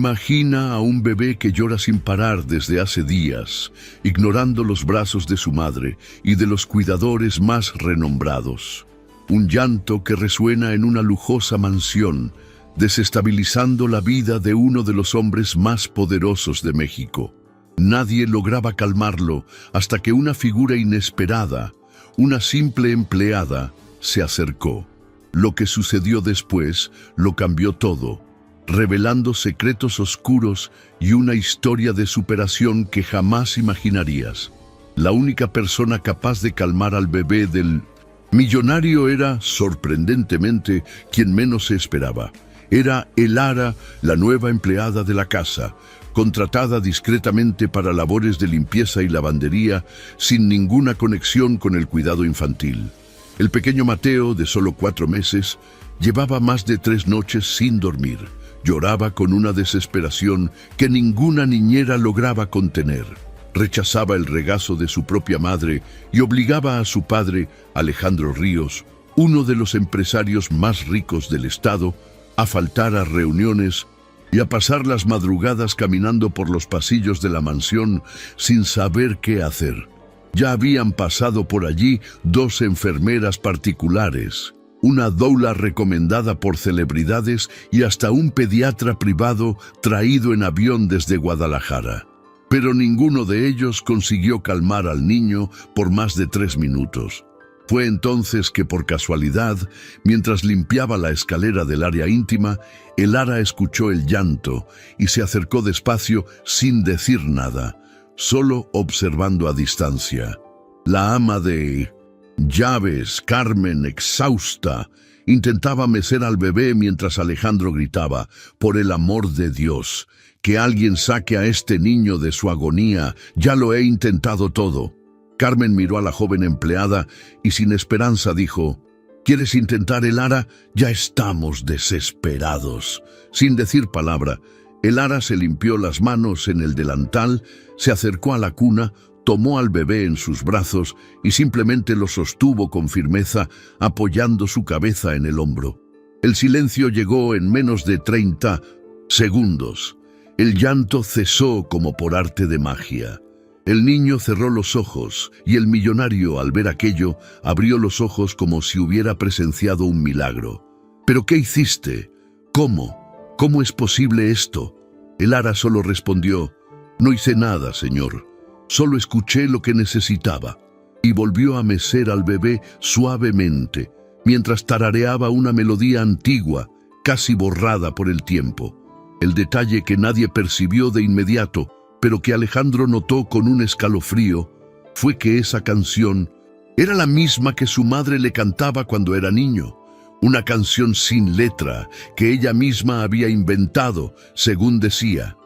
Imagina a un bebé que llora sin parar desde hace días, ignorando los brazos de su madre y de los cuidadores más renombrados. Un llanto que resuena en una lujosa mansión, desestabilizando la vida de uno de los hombres más poderosos de México. Nadie lograba calmarlo hasta que una figura inesperada, una simple empleada, se acercó. Lo que sucedió después lo cambió todo, revelando secretos oscuros y una historia de superación que jamás imaginarías. La única persona capaz de calmar al bebé del millonario era, sorprendentemente, quien menos se esperaba. Era Elara, la nueva empleada de la casa, contratada discretamente para labores de limpieza y lavandería, sin ninguna conexión con el cuidado infantil. El pequeño Mateo, de solo 4 meses, llevaba más de 3 noches sin dormir. Lloraba con una desesperación que ninguna niñera lograba contener. Rechazaba el regazo de su propia madre y obligaba a su padre, Alejandro Ríos, uno de los empresarios más ricos del estado, a faltar a reuniones y a pasar las madrugadas caminando por los pasillos de la mansión sin saber qué hacer. Ya habían pasado por allí 2 enfermeras particulares, una doula recomendada por celebridades y hasta un pediatra privado traído en avión desde Guadalajara. Pero ninguno de ellos consiguió calmar al niño por más de 3 minutos. Fue entonces que, por casualidad, mientras limpiaba la escalera del área íntima, Elara escuchó el llanto y se acercó despacio sin decir nada, solo observando a distancia. La ama de llaves, Carmen, exhausta, intentaba mecer al bebé mientras Alejandro gritaba: «Por el amor de Dios, que alguien saque a este niño de su agonía, ya lo he intentado todo». Carmen miró a la joven empleada y sin esperanza dijo: «¿Quieres intentar, Elara? Ya estamos desesperados». Sin decir palabra, Elara se limpió las manos en el delantal, se acercó a la cuna, tomó al bebé en sus brazos y simplemente lo sostuvo con firmeza, apoyando su cabeza en el hombro. El silencio llegó en menos de 30 segundos. El llanto cesó como por arte de magia. El niño cerró los ojos y el millonario, al ver aquello, abrió los ojos como si hubiera presenciado un milagro. «¿Pero qué hiciste? ¿Cómo? ¿Cómo es posible esto?» Elara solo respondió: «No hice nada, señor. Solo escuché lo que necesitaba». Y volvió a mecer al bebé suavemente, mientras tarareaba una melodía antigua, casi borrada por el tiempo. El detalle que nadie percibió de inmediato, pero que Alejandro notó con un escalofrío, fue que esa canción era la misma que su madre le cantaba cuando era niño. Una canción sin letra que ella misma había inventado, según decía.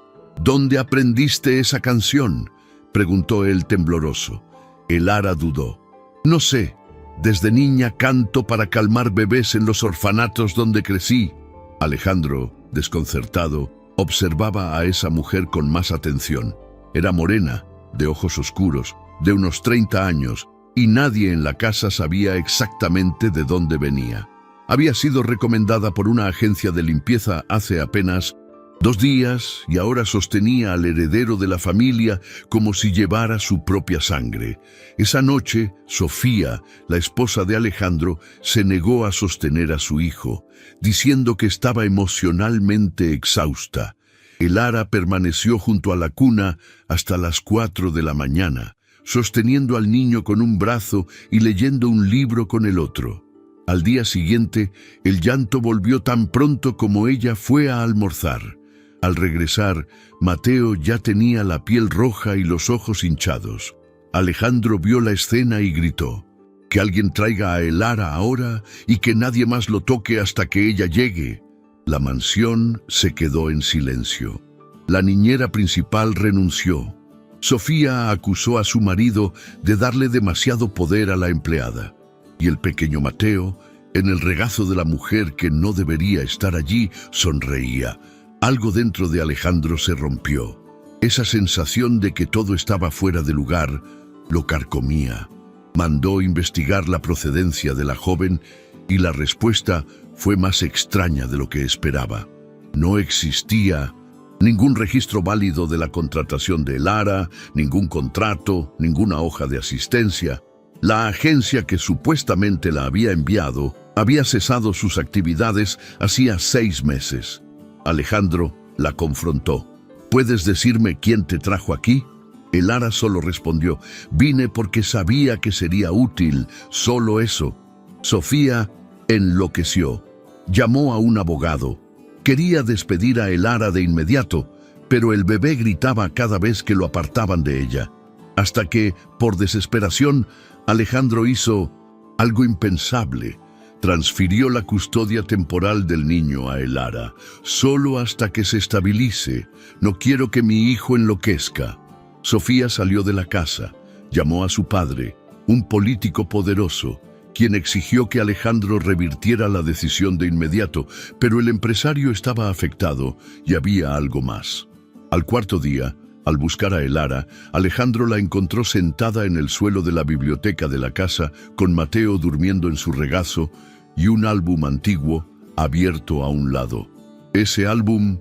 «¿Dónde aprendiste esa canción?», preguntó él tembloroso. Elara dudó. «No sé. Desde niña canto para calmar bebés en los orfanatos donde crecí». Alejandro, desconcertado, observaba a esa mujer con más atención. Era morena, de ojos oscuros, de unos 30 años, y nadie en la casa sabía exactamente de dónde venía. Había sido recomendada por una agencia de limpieza hace apenas 2 días y ahora sostenía al heredero de la familia como si llevara su propia sangre. Esa noche, Sofía, la esposa de Alejandro, se negó a sostener a su hijo, diciendo que estaba emocionalmente exhausta. Elara permaneció junto a la cuna hasta las 4 de la mañana, sosteniendo al niño con un brazo y leyendo un libro con el otro. Al día siguiente, el llanto volvió tan pronto como ella fue a almorzar. Al regresar, Mateo ya tenía la piel roja y los ojos hinchados. Alejandro vio la escena y gritó: «Que alguien traiga a Elara ahora y que nadie más lo toque hasta que ella llegue». La mansión se quedó en silencio. La niñera principal renunció. Sofía acusó a su marido de darle demasiado poder a la empleada. Y el pequeño Mateo, en el regazo de la mujer que no debería estar allí, sonreía. Algo dentro de Alejandro se rompió. Esa sensación de que todo estaba fuera de lugar lo carcomía. Mandó investigar la procedencia de la joven y la respuesta fue más extraña de lo que esperaba. No existía Ningún registro válido de la contratación de Lara, ningún contrato, ninguna hoja de asistencia. La agencia que supuestamente la había enviado había cesado sus actividades hacía 6 meses. Alejandro la confrontó. ¿Puedes decirme quién te trajo aquí? Lara solo respondió, vine porque sabía que sería útil, solo eso. Sofía enloqueció. Llamó a un abogado. Quería despedir a Lara de inmediato, pero el bebé gritaba cada vez que lo apartaban de ella. Hasta que, por desesperación, Alejandro hizo algo impensable. Transfirió la custodia temporal del niño a Lara, solo hasta que se estabilice. No quiero que mi hijo enloquezca. Sofía salió de la casa, llamó a su padre, un político poderoso, quien exigió que Alejandro revirtiera la decisión de inmediato, pero el empresario estaba afectado y había algo más. Al 4.º día, al buscar a Lara, Alejandro la encontró sentada en el suelo de la biblioteca de la casa, con Mateo durmiendo en su regazo y un álbum antiguo abierto a un lado. Ese álbum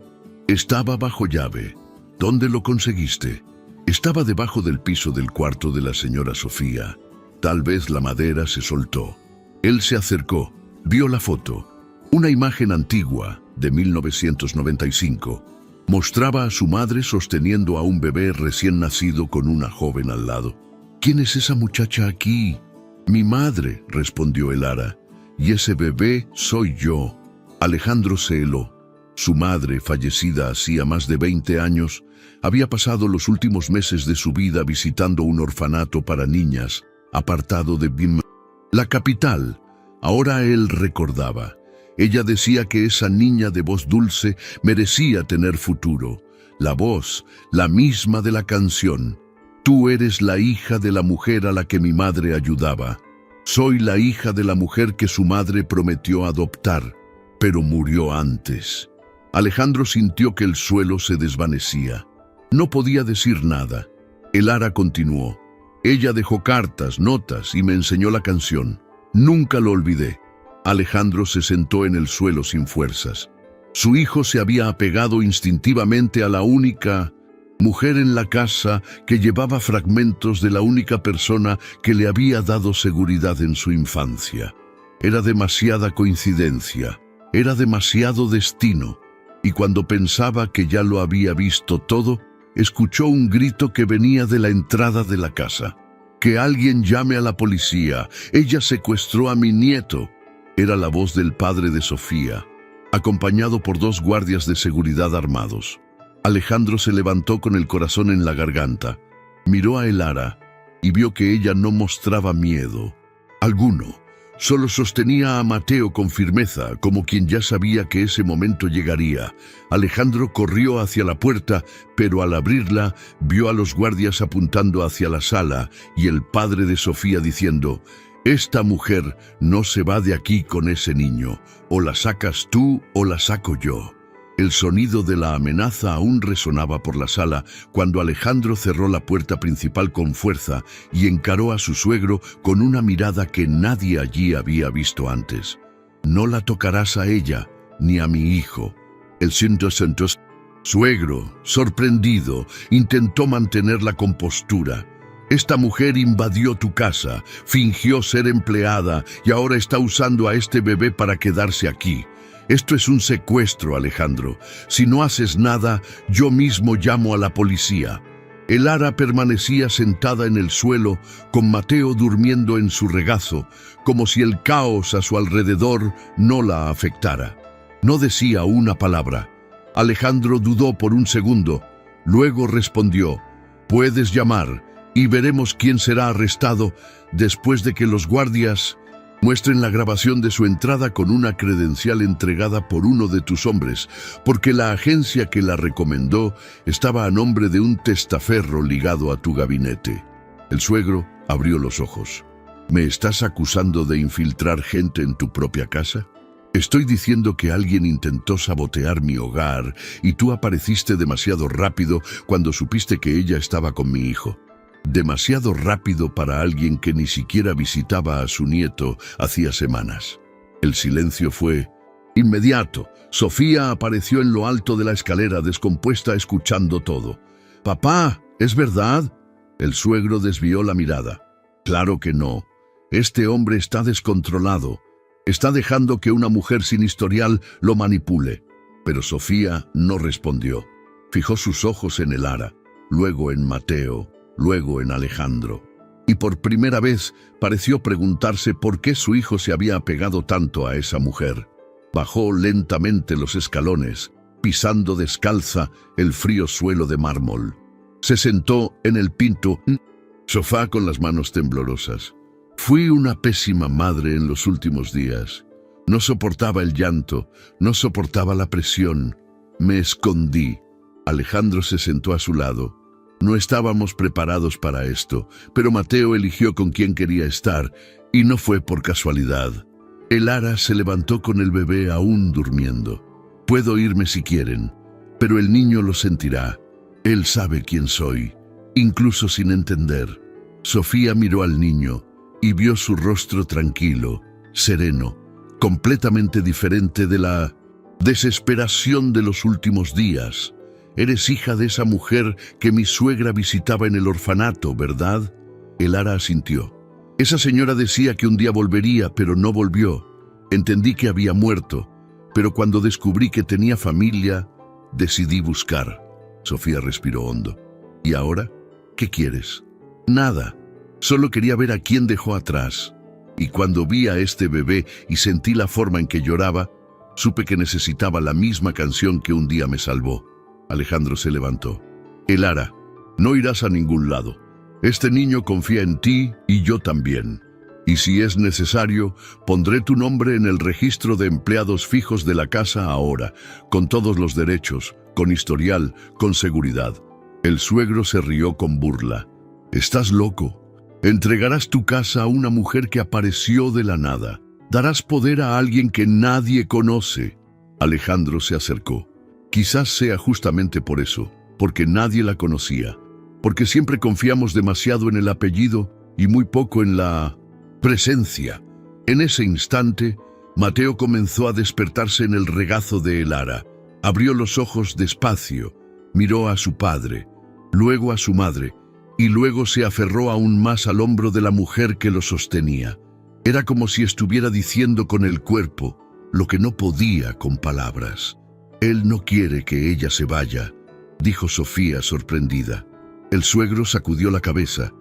estaba bajo llave. ¿Dónde lo conseguiste? Estaba debajo del piso del cuarto de la señora Sofía. Tal vez la madera se soltó. Él se acercó, vio la foto. Una imagen antigua, de 1995. Mostraba a su madre sosteniendo a un bebé recién nacido con una joven al lado. ¿Quién es esa muchacha aquí? Mi madre, respondió Lara. Y ese bebé soy yo. Alejandro se heló. Su madre, fallecida hacía más de 20 años, había pasado los últimos meses de su vida visitando un orfanato para niñas, apartado de Bim, la capital. Ahora él recordaba. Ella decía que esa niña de voz dulce merecía tener futuro. La voz, la misma de la canción. Tú eres la hija de la mujer a la que mi madre ayudaba. Soy la hija de la mujer que su madre prometió adoptar, pero murió antes. Alejandro sintió que el suelo se desvanecía. No podía decir nada. Lara continuó. Ella dejó cartas, notas y me enseñó la canción. Nunca lo olvidé. Alejandro se sentó en el suelo sin fuerzas. Su hijo se había apegado instintivamente a la única mujer en la casa que llevaba fragmentos de la única persona que le había dado seguridad en su infancia. Era demasiada coincidencia, era demasiado destino, y cuando pensaba que ya lo había visto todo, escuchó un grito que venía de la entrada de la casa. «Que alguien llame a la policía, ella secuestró a mi nieto». Era la voz del padre de Sofía, acompañado por 2 guardias de seguridad armados. Alejandro se levantó con el corazón en la garganta, miró a Lara y vio que ella no mostraba miedo alguno. Solo sostenía a Mateo con firmeza, como quien ya sabía que ese momento llegaría. Alejandro corrió hacia la puerta, pero al abrirla vio a los guardias apuntando hacia la sala y el padre de Sofía diciendo: «Esta mujer no se va de aquí con ese niño. O la sacas tú o la saco yo». El sonido de la amenaza aún resonaba por la sala cuando Alejandro cerró la puerta principal con fuerza y encaró a su suegro con una mirada que nadie allí había visto antes. «No la tocarás a ella, ni a mi hijo». El suegro, sorprendido, intentó mantener la compostura. «Esta mujer invadió tu casa, fingió ser empleada y ahora está usando a este bebé para quedarse aquí. Esto es un secuestro, Alejandro. Si no haces nada, yo mismo llamo a la policía». Lara permanecía sentada en el suelo, con Mateo durmiendo en su regazo, como si el caos a su alrededor no la afectara. No decía una palabra. Alejandro dudó por un segundo. Luego respondió: «Puedes llamar y veremos quién será arrestado después de que los guardias muestren la grabación de su entrada con una credencial entregada por uno de tus hombres, porque la agencia que la recomendó estaba a nombre de un testaferro ligado a tu gabinete». El suegro abrió los ojos. «¿Me estás acusando de infiltrar gente en tu propia casa? Estoy diciendo que alguien intentó sabotear mi hogar y tú apareciste demasiado rápido cuando supiste que ella estaba con mi hijo. Demasiado rápido para alguien que ni siquiera visitaba a su nieto hacía semanas». El silencio fue Inmediato, Sofía apareció en lo alto de la escalera descompuesta escuchando todo. «Papá, ¿es verdad?» El suegro desvió la mirada. «Claro que no. Este hombre está descontrolado. Está dejando que una mujer sin historial lo manipule». Pero Sofía no respondió. Fijó sus ojos en Elara, luego en Mateo, luego en Alejandro. Y por primera vez pareció preguntarse por qué su hijo se había apegado tanto a esa mujer. Bajó lentamente los escalones, pisando descalza el frío suelo de mármol. Se sentó en el pinto sofá con las manos temblorosas. «Fui una pésima madre en los últimos días. No soportaba el llanto, no soportaba la presión. Me escondí». Alejandro se sentó a su lado. No estábamos preparados para esto, pero Mateo eligió con quién quería estar, y no fue por casualidad. Elara se levantó con el bebé aún durmiendo. «Puedo irme si quieren, pero el niño lo sentirá. Él sabe quién soy, incluso sin entender». Sofía miró al niño y vio su rostro tranquilo, sereno, completamente diferente de la desesperación de los últimos días. «Eres hija de esa mujer que mi suegra visitaba en el orfanato, ¿verdad?» Elara asintió. «Esa señora decía que un día volvería, pero no volvió. Entendí que había muerto, pero cuando descubrí que tenía familia, decidí buscar». Sofía respiró hondo. «¿Y ahora? ¿Qué quieres?» «Nada. Solo quería ver a quién dejó atrás. Y cuando vi a este bebé y sentí la forma en que lloraba, supe que necesitaba la misma canción que un día me salvó». Alejandro se levantó. «Elara, no irás a ningún lado. Este niño confía en ti y yo también. Y si es necesario, pondré tu nombre en el registro de empleados fijos de la casa ahora, con todos los derechos, con historial, con seguridad». El suegro se rió con burla. «Estás loco. Entregarás tu casa a una mujer que apareció de la nada. Darás poder a alguien que nadie conoce». Alejandro se acercó. «Quizás sea justamente por eso, porque nadie la conocía, porque siempre confiamos demasiado en el apellido y muy poco en la presencia». En ese instante, Mateo comenzó a despertarse en el regazo de Elara. Abrió los ojos despacio, miró a su padre, luego a su madre, y luego se aferró aún más al hombro de la mujer que lo sostenía. Era como si estuviera diciendo con el cuerpo lo que no podía con palabras. «Él no quiere que ella se vaya», dijo Sofía sorprendida. El suegro sacudió la cabeza,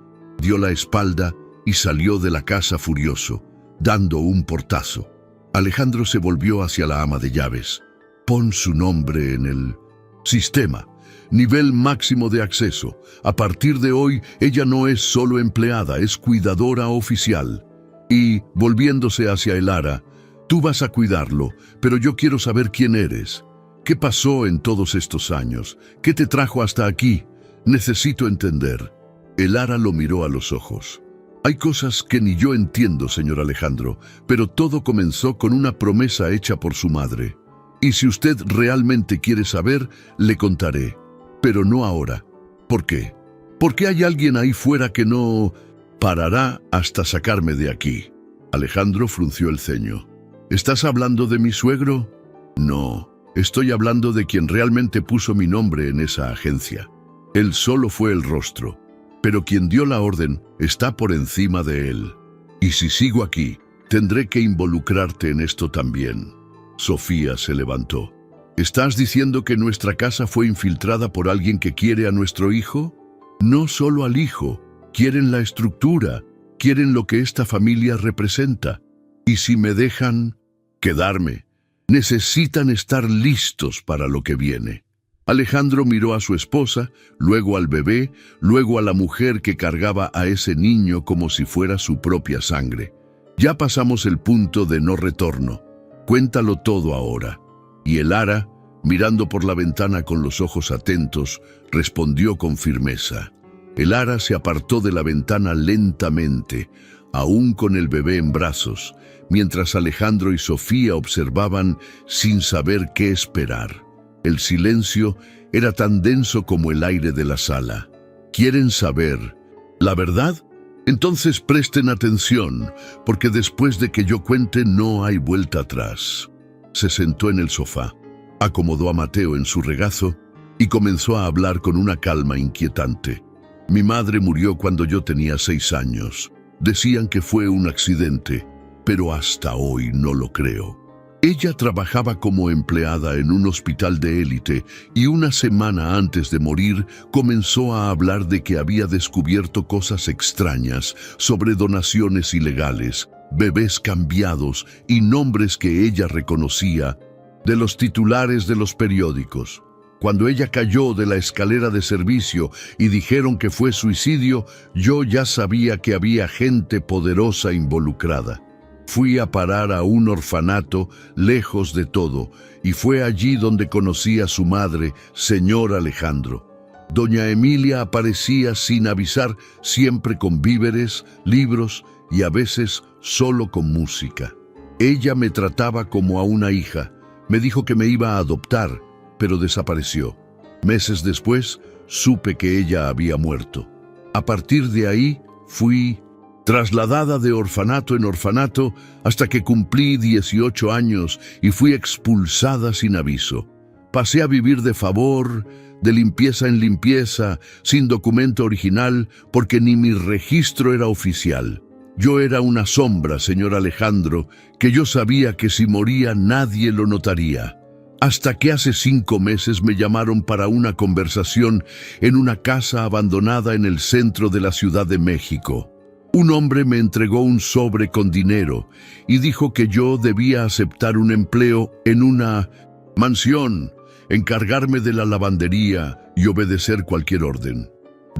dio la espalda y salió de la casa furioso, dando un portazo. Alejandro se volvió hacia la ama de llaves. «Pon su nombre en el sistema. Nivel máximo de acceso. A partir de hoy, ella no es solo empleada, es cuidadora oficial». Y, volviéndose hacia Elara, «Tú vas a cuidarlo, pero yo quiero saber quién eres. ¿Qué pasó en todos estos años? ¿Qué te trajo hasta aquí? Necesito entender». Elara lo miró a los ojos. «Hay cosas que ni yo entiendo, señor Alejandro, pero todo comenzó con una promesa hecha por su madre. Y si usted realmente quiere saber, le contaré. Pero no ahora. ¿Por qué? Porque hay alguien ahí fuera que no parará hasta sacarme de aquí». Alejandro frunció el ceño. «¿Estás hablando de mi suegro?» «No. Estoy hablando de quien realmente puso mi nombre en esa agencia. Él solo fue el rostro, pero quien dio la orden está por encima de él. Y si sigo aquí, tendré que involucrarte en esto también». Sofía se levantó. «¿Estás diciendo que nuestra casa fue infiltrada por alguien que quiere a nuestro hijo? No solo al hijo, quieren la estructura, quieren lo que esta familia representa. Y si me dejan quedarme, necesitan estar listos para lo que viene». Alejandro miró a su esposa, luego al bebé, luego a la mujer que cargaba a ese niño como si fuera su propia sangre. «Ya pasamos el punto de no retorno. Cuéntalo todo ahora». Y Elara, mirando por la ventana con los ojos atentos, respondió con firmeza. Elara se apartó de la ventana lentamente, aún con el bebé en brazos, mientras Alejandro y Sofía observaban sin saber qué esperar. El silencio era tan denso como el aire de la sala. ¿Quieren saber la verdad? Entonces presten atención, porque después de que yo cuente no hay vuelta atrás. Se sentó en el sofá, acomodó a Mateo en su regazo y comenzó a hablar con una calma inquietante. Mi madre murió cuando yo tenía 6 años. Decían que fue un accidente, pero hasta hoy no lo creo. Ella trabajaba como empleada en un hospital de élite y una semana antes de morir comenzó a hablar de que había descubierto cosas extrañas sobre donaciones ilegales, bebés cambiados y nombres que ella reconocía de los titulares de los periódicos. Cuando ella cayó de la escalera de servicio y dijeron que fue suicidio, yo ya sabía que había gente poderosa involucrada. Fui a parar a un orfanato lejos de todo, y fue allí donde conocí a su madre, señor Alejandro. Doña Emilia aparecía sin avisar, siempre con víveres, libros y a veces solo con música. Ella me trataba como a una hija. Me dijo que me iba a adoptar, pero desapareció. Meses después, supe que ella había muerto. A partir de ahí, fui trasladada de orfanato en orfanato hasta que cumplí 18 años y fui expulsada sin aviso. Pasé a vivir de favor, de limpieza en limpieza, sin documento original, porque ni mi registro era oficial. Yo era una sombra, señor Alejandro, que yo sabía que si moría nadie lo notaría. Hasta que hace 5 meses me llamaron para una conversación en una casa abandonada en el centro de la Ciudad de México. Un hombre me entregó un sobre con dinero y dijo que yo debía aceptar un empleo en una mansión, encargarme de la lavandería y obedecer cualquier orden.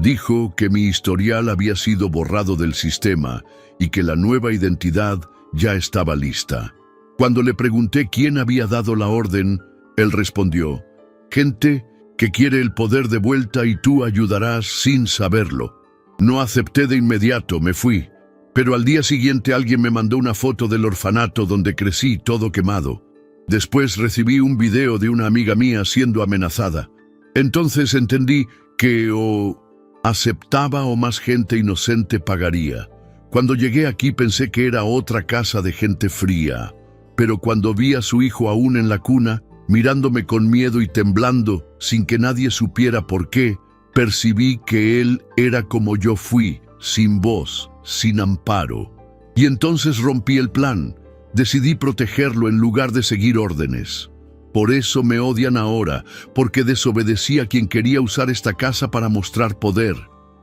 Dijo que mi historial había sido borrado del sistema y que la nueva identidad ya estaba lista. Cuando le pregunté quién había dado la orden, él respondió: gente que quiere el poder de vuelta y tú ayudarás sin saberlo. No acepté de inmediato, me fui. Pero al día siguiente alguien me mandó una foto del orfanato donde crecí todo quemado. Después recibí un video de una amiga mía siendo amenazada. Entonces entendí que o aceptaba o más gente inocente pagaría. Cuando llegué aquí pensé que era otra casa de gente fría. Pero cuando vi a su hijo aún en la cuna, mirándome con miedo y temblando, sin que nadie supiera por qué, percibí que él era como yo fui, sin voz, sin amparo. Y entonces rompí el plan. Decidí protegerlo en lugar de seguir órdenes. Por eso me odian ahora, porque desobedecí a quien quería usar esta casa para mostrar poder.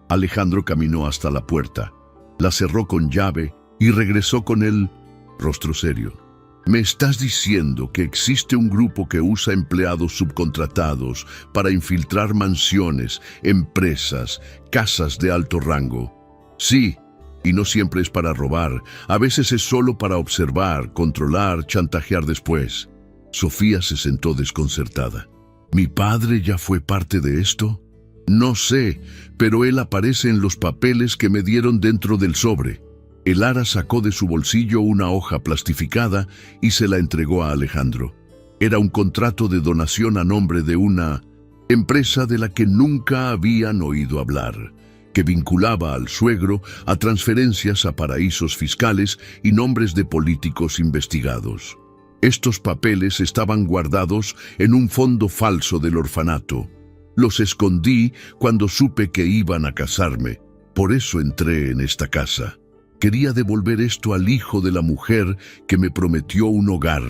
Alejandro caminó hasta la puerta, la cerró con llave y regresó con el rostro serio. ¿Me estás diciendo que existe un grupo que usa empleados subcontratados para infiltrar mansiones, empresas, casas de alto rango? Sí, y no siempre es para robar, a veces es solo para observar, controlar, chantajear después. Sofía se sentó desconcertada. ¿Mi padre ya fue parte de esto? No sé, pero él aparece en los papeles que me dieron dentro del sobre. El ara sacó de su bolsillo una hoja plastificada y se la entregó a Alejandro. Era un contrato de donación a nombre de una empresa de la que nunca habían oído hablar, que vinculaba al suegro a transferencias a paraísos fiscales y nombres de políticos investigados. Estos papeles estaban guardados en un fondo falso del orfanato. Los escondí cuando supe que iban a casarme. Por eso entré en esta casa. Quería devolver esto al hijo de la mujer que me prometió un hogar.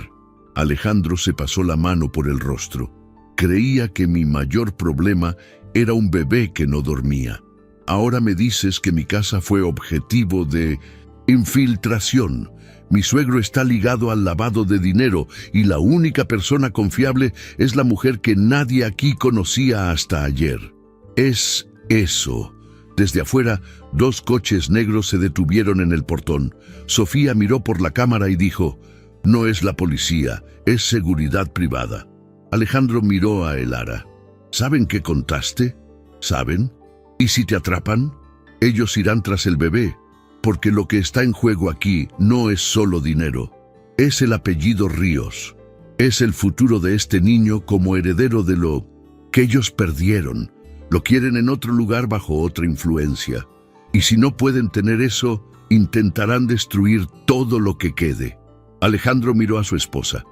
Alejandro se pasó la mano por el rostro. Creía que mi mayor problema era un bebé que no dormía. Ahora me dices que mi casa fue objetivo de infiltración. Mi suegro está ligado al lavado de dinero y la única persona confiable es la mujer que nadie aquí conocía hasta ayer. Es eso. Desde afuera, 2 coches negros se detuvieron en el portón. Sofía miró por la cámara y dijo: no es la policía, es seguridad privada. Alejandro miró a el ara. ¿Saben qué contaste? ¿Saben? ¿Y si te atrapan? Ellos irán tras el bebé, porque lo que está en juego aquí no es solo dinero. Es el apellido Ríos. Es el futuro de este niño como heredero de lo que ellos perdieron. Lo quieren en otro lugar bajo otra influencia. Y si no pueden tener eso, intentarán destruir todo lo que quede. Alejandro miró a su esposa.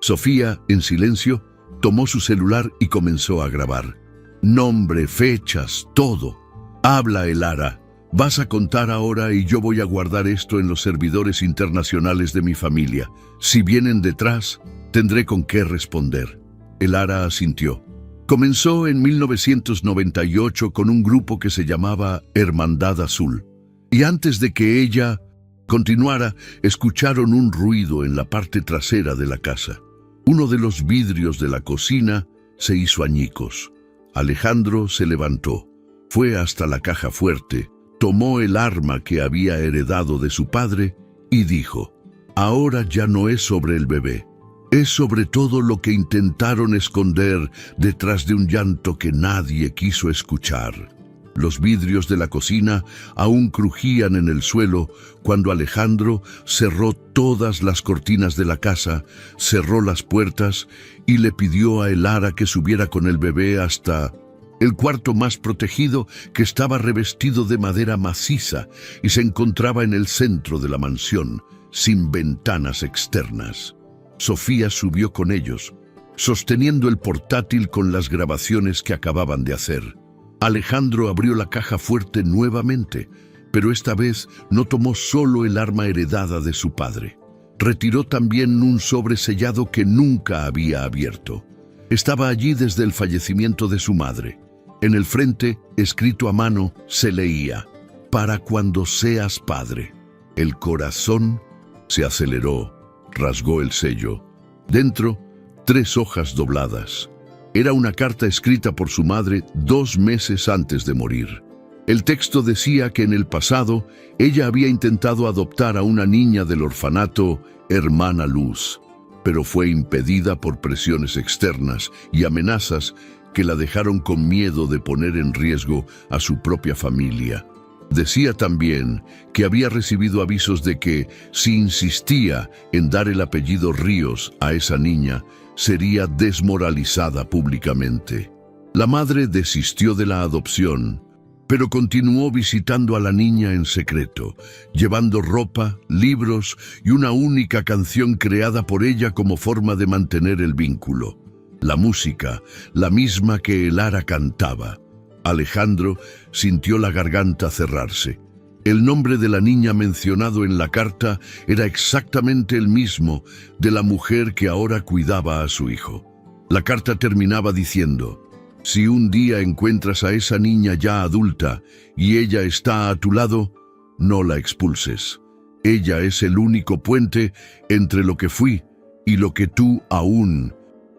Sofía, en silencio, tomó su celular y comenzó a grabar. Nombre, fechas, todo. Habla, Elara. Vas a contar ahora y yo voy a guardar esto en los servidores internacionales de mi familia. Si vienen detrás, tendré con qué responder. Elara asintió. Comenzó en 1998 con un grupo que se llamaba Hermandad Azul. Y antes de que ella continuara, escucharon un ruido en la parte trasera de la casa. Uno de los vidrios de la cocina se hizo añicos. Alejandro se levantó, fue hasta la caja fuerte, tomó el arma que había heredado de su padre y dijo: ahora ya no es sobre el bebé, es sobre todo lo que intentaron esconder detrás de un llanto que nadie quiso escuchar. Los vidrios de la cocina aún crujían en el suelo cuando Alejandro cerró todas las cortinas de la casa, cerró las puertas y le pidió a Elara que subiera con el bebé hasta el cuarto más protegido, que estaba revestido de madera maciza y se encontraba en el centro de la mansión, sin ventanas externas. Sofía subió con ellos, sosteniendo el portátil con las grabaciones que acababan de hacer. Alejandro abrió la caja fuerte nuevamente, pero esta vez no tomó solo el arma heredada de su padre. Retiró también un sobre sellado que nunca había abierto. Estaba allí desde el fallecimiento de su madre. En el frente, escrito a mano, se leía: para cuando seas padre. El corazón se aceleró, rasgó el sello. Dentro, 3 hojas dobladas. Era una carta escrita por su madre 2 meses antes de morir. El texto decía que en el pasado ella había intentado adoptar a una niña del orfanato, Hermana Luz, pero fue impedida por presiones externas y amenazas que la dejaron con miedo de poner en riesgo a su propia familia. Decía también que había recibido avisos de que, si insistía en dar el apellido Ríos a esa niña, sería desmoralizada públicamente. La madre desistió de la adopción, pero continuó visitando a la niña en secreto, llevando ropa, libros y una única canción creada por ella como forma de mantener el vínculo. La música, la misma que Elara cantaba. Alejandro sintió la garganta cerrarse. El nombre de la niña mencionado en la carta era exactamente el mismo de la mujer que ahora cuidaba a su hijo. La carta terminaba diciendo: si un día encuentras a esa niña ya adulta y ella está a tu lado, no la expulses. Ella es el único puente entre lo que fui y lo que tú aún.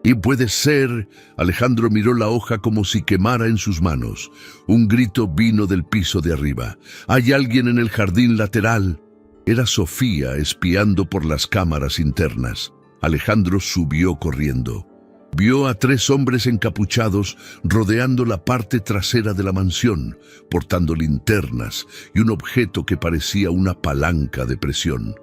Y puede ser... Alejandro miró la hoja como si quemara en sus manos. Un grito vino del piso de arriba. «¡Hay alguien en el jardín lateral!». Era Sofía espiando por las cámaras internas. Alejandro subió corriendo. Vio a 3 hombres encapuchados rodeando la parte trasera de la mansión, portando linternas y un objeto que parecía una palanca de presión.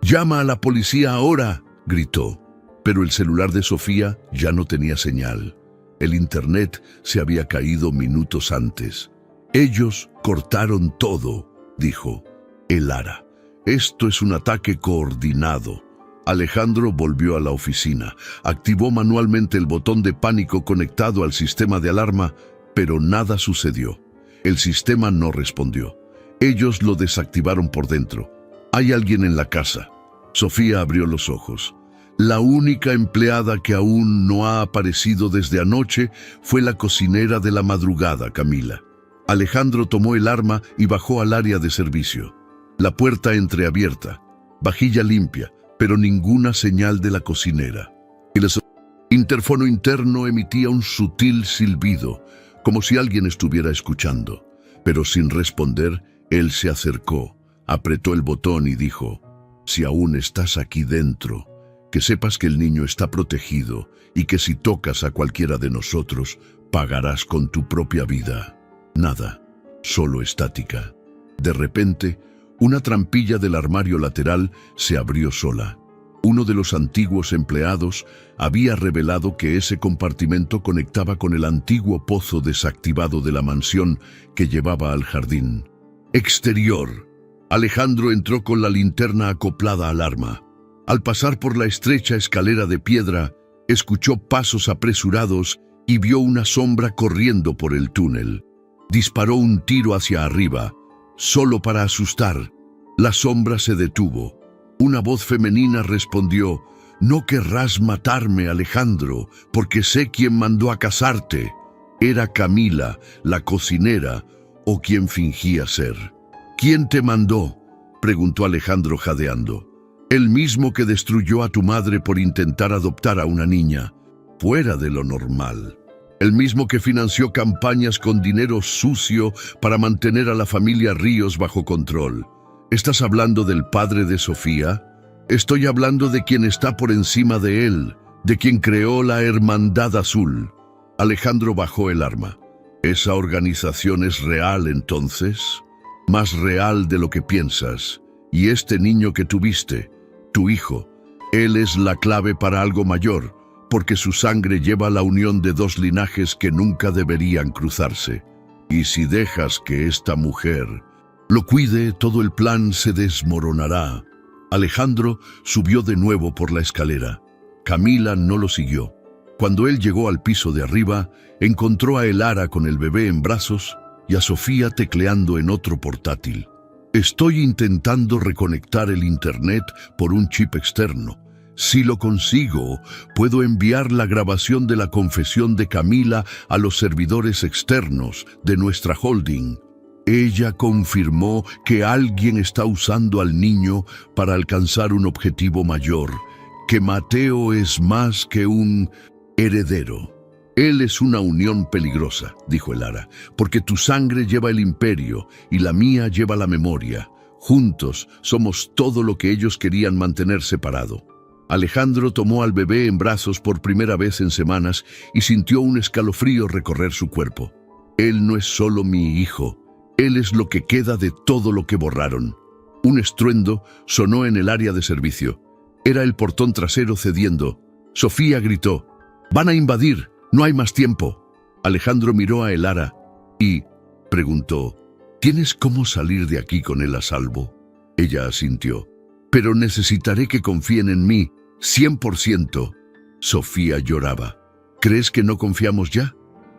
«¡Llama a la policía ahora!», gritó. Pero el celular de Sofía ya no tenía señal. El internet se había caído minutos antes. «Ellos cortaron todo», dijo Elara. «Esto es un ataque coordinado». Alejandro volvió a la oficina. Activó manualmente el botón de pánico conectado al sistema de alarma, pero nada sucedió. El sistema no respondió. Ellos lo desactivaron por dentro. «Hay alguien en la casa». Sofía abrió los ojos. La única empleada que aún no ha aparecido desde anoche fue la cocinera de la madrugada, Camila. Alejandro tomó el arma y bajó al área de servicio. La puerta entreabierta, vajilla limpia, pero ninguna señal de la cocinera. El interfono interno emitía un sutil silbido, como si alguien estuviera escuchando. Pero sin responder, él se acercó, apretó el botón y dijo: «Si aún estás aquí dentro, que sepas que el niño está protegido y que si tocas a cualquiera de nosotros, pagarás con tu propia vida». Nada, solo estática. De repente, una trampilla del armario lateral se abrió sola. Uno de los antiguos empleados había revelado que ese compartimento conectaba con el antiguo pozo desactivado de la mansión que llevaba al jardín. Exterior. Alejandro entró con la linterna acoplada al arma. Al pasar por la estrecha escalera de piedra, escuchó pasos apresurados y vio una sombra corriendo por el túnel. Disparó un tiro hacia arriba, solo para asustar. La sombra se detuvo. Una voz femenina respondió: «No querrás matarme, Alejandro, porque sé quién mandó a casarte». Era Camila, la cocinera, o quien fingía ser. «¿Quién te mandó?», preguntó Alejandro jadeando. «El mismo que destruyó a tu madre por intentar adoptar a una niña, fuera de lo normal. El mismo que financió campañas con dinero sucio para mantener a la familia Ríos bajo control. ¿Estás hablando del padre de Sofía? Estoy hablando de quien está por encima de él, de quien creó la Hermandad Azul». Alejandro bajó el arma. «¿Esa organización es real entonces? Más real de lo que piensas. Y este niño que tuviste, tu hijo, él es la clave para algo mayor, porque su sangre lleva la unión de dos linajes que nunca deberían cruzarse. Y si dejas que esta mujer lo cuide, todo el plan se desmoronará». Alejandro subió de nuevo por la escalera. Camila no lo siguió. Cuando él llegó al piso de arriba, encontró a Elara con el bebé en brazos y a Sofía tecleando en otro portátil. «Estoy intentando reconectar el internet por un chip externo. Si lo consigo, puedo enviar la grabación de la confesión de Camila a los servidores externos de nuestra holding». Ella confirmó que alguien está usando al niño para alcanzar un objetivo mayor, que Mateo es más que un heredero. «Él es una unión peligrosa», dijo Elara, «porque tu sangre lleva el imperio y la mía lleva la memoria. Juntos somos todo lo que ellos querían mantener separado». Alejandro tomó al bebé en brazos por primera vez en semanas y sintió un escalofrío recorrer su cuerpo. «Él no es solo mi hijo. Él es lo que queda de todo lo que borraron». Un estruendo sonó en el área de servicio. Era el portón trasero cediendo. Sofía gritó: «¡Van a invadir! ¡No hay más tiempo!». Alejandro miró a Elara y preguntó: «¿Tienes cómo salir de aquí con él a salvo?». Ella asintió: «Pero necesitaré que confíen en mí, 100%. Sofía lloraba. «¿Crees que no confiamos ya?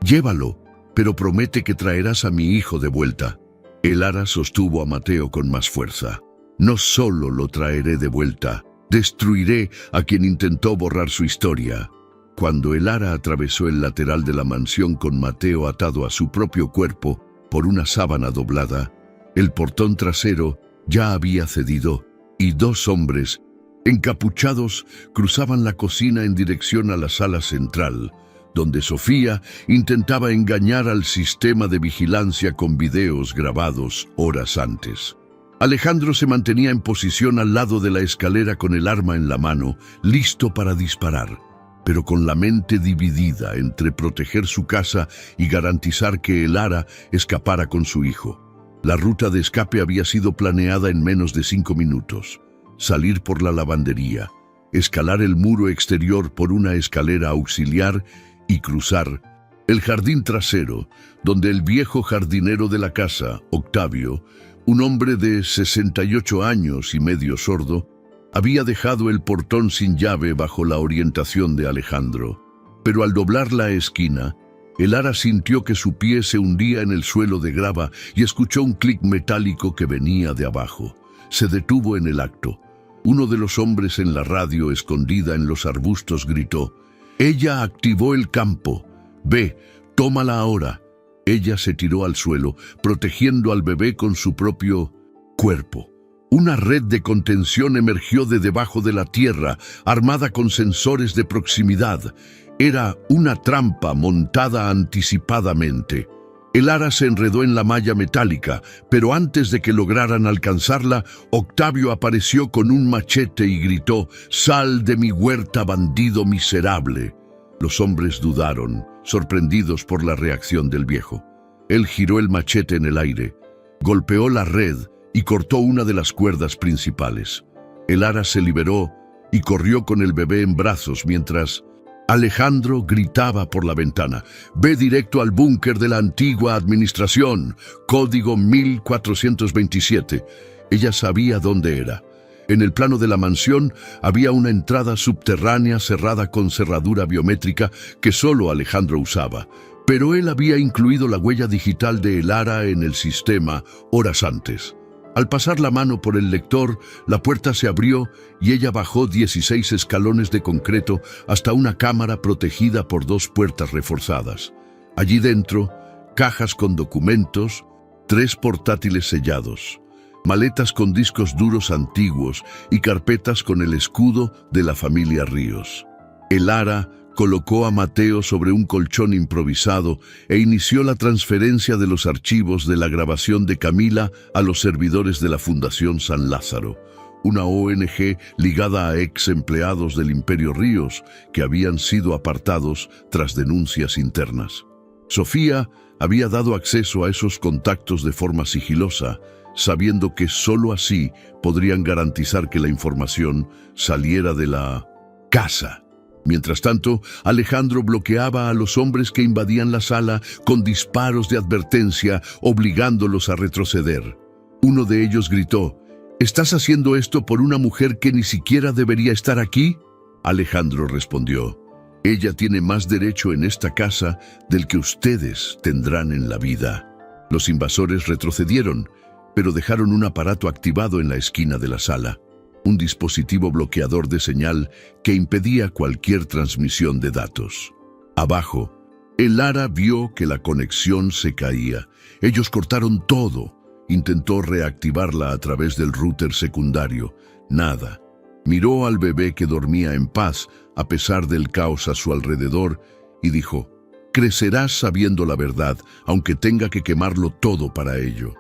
Llévalo, pero promete que traerás a mi hijo de vuelta». Elara sostuvo a Mateo con más fuerza. «No solo lo traeré de vuelta, destruiré a quien intentó borrar su historia». Cuando Elara atravesó el lateral de la mansión con Mateo atado a su propio cuerpo por una sábana doblada, el portón trasero ya había cedido y dos hombres, encapuchados, cruzaban la cocina en dirección a la sala central, donde Sofía intentaba engañar al sistema de vigilancia con videos grabados horas antes. Alejandro se mantenía en posición al lado de la escalera con el arma en la mano, listo para disparar, pero con la mente dividida entre proteger su casa y garantizar que Elara escapara con su hijo. La ruta de escape había sido planeada en menos de 5 minutos. Salir por la lavandería, escalar el muro exterior por una escalera auxiliar y cruzar el jardín trasero, donde el viejo jardinero de la casa, Octavio, un hombre de 68 años y medio sordo, había dejado el portón sin llave bajo la orientación de Alejandro. Pero al doblar la esquina, Elara sintió que su pie se hundía en el suelo de grava y escuchó un clic metálico que venía de abajo. Se detuvo en el acto. Uno de los hombres en la radio escondida en los arbustos gritó: «Ella activó el campo. Ve, tómala ahora». Ella se tiró al suelo, protegiendo al bebé con su propio cuerpo. Una red de contención emergió de debajo de la tierra, armada con sensores de proximidad. Era una trampa montada anticipadamente. Elara se enredó en la malla metálica, pero antes de que lograran alcanzarla, Octavio apareció con un machete y gritó: «¡Sal de mi huerta, bandido miserable!». Los hombres dudaron, sorprendidos por la reacción del viejo. Él giró el machete en el aire, golpeó la red y cortó una de las cuerdas principales. Elara se liberó y corrió con el bebé en brazos mientras Alejandro gritaba por la ventana: «Ve directo al búnker de la antigua administración, código 1427. Ella sabía dónde era. En el plano de la mansión había una entrada subterránea cerrada con cerradura biométrica que solo Alejandro usaba, pero él había incluido la huella digital de Elara en el sistema horas antes. Al pasar la mano por el lector, la puerta se abrió y ella bajó 16 escalones de concreto hasta una cámara protegida por 2 puertas reforzadas. Allí dentro, cajas con documentos, 3 portátiles sellados, maletas con discos duros antiguos y carpetas con el escudo de la familia Ríos. Elara colocó a Mateo sobre un colchón improvisado e inició la transferencia de los archivos de la grabación de Camila a los servidores de la Fundación San Lázaro, una ONG ligada a ex empleados del Imperio Ríos que habían sido apartados tras denuncias internas. Sofía había dado acceso a esos contactos de forma sigilosa, sabiendo que sólo así podrían garantizar que la información saliera de la casa. Mientras tanto, Alejandro bloqueaba a los hombres que invadían la sala con disparos de advertencia, obligándolos a retroceder. Uno de ellos gritó: ¿Estás haciendo esto por una mujer que ni siquiera debería estar aquí? Alejandro respondió: Ella tiene más derecho en esta casa del que ustedes tendrán en la vida. Los invasores retrocedieron, pero dejaron un aparato activado en la esquina de la sala. Un dispositivo bloqueador de señal que impedía cualquier transmisión de datos. Abajo, Elara vio que la conexión se caía. Ellos cortaron todo. Intentó reactivarla a través del router secundario. Nada. Miró al bebé que dormía en paz a pesar del caos a su alrededor y dijo: «Crecerás sabiendo la verdad, aunque tenga que quemarlo todo para ello».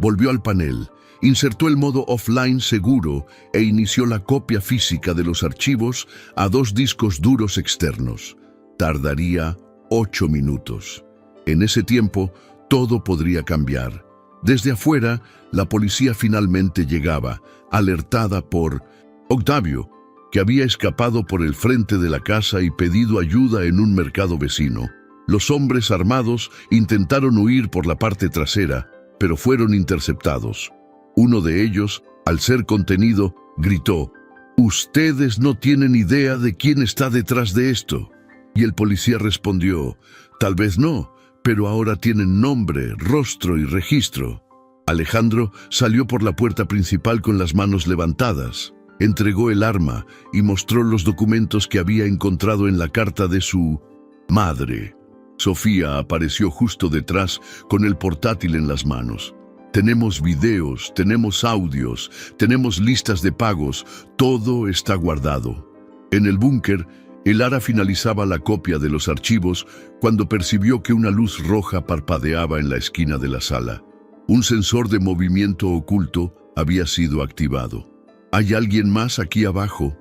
Volvió al panel, insertó el modo offline seguro e inició la copia física de los archivos a 2 discos duros externos. Tardaría 8 minutos. En ese tiempo, todo podría cambiar. Desde afuera, la policía finalmente llegaba, alertada por Octavio, que había escapado por el frente de la casa y pedido ayuda en un mercado vecino. Los hombres armados intentaron huir por la parte trasera, pero fueron interceptados. Uno de ellos, al ser contenido, gritó: «Ustedes no tienen idea de quién está detrás de esto». Y el policía respondió: «Tal vez no, pero ahora tienen nombre, rostro y registro». Alejandro salió por la puerta principal con las manos levantadas, entregó el arma y mostró los documentos que había encontrado en la carta de su madre. Sofía apareció justo detrás con el portátil en las manos. «Tenemos videos, tenemos audios, tenemos listas de pagos, todo está guardado». En el búnker, Elara finalizaba la copia de los archivos cuando percibió que una luz roja parpadeaba en la esquina de la sala. Un sensor de movimiento oculto había sido activado. «¿Hay alguien más aquí abajo?»,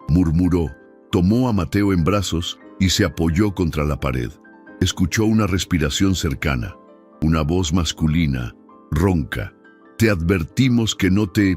murmuró. Tomó a Mateo en brazos y se apoyó contra la pared. Escuchó una respiración cercana, una voz masculina, ronca. «Te advertimos que no te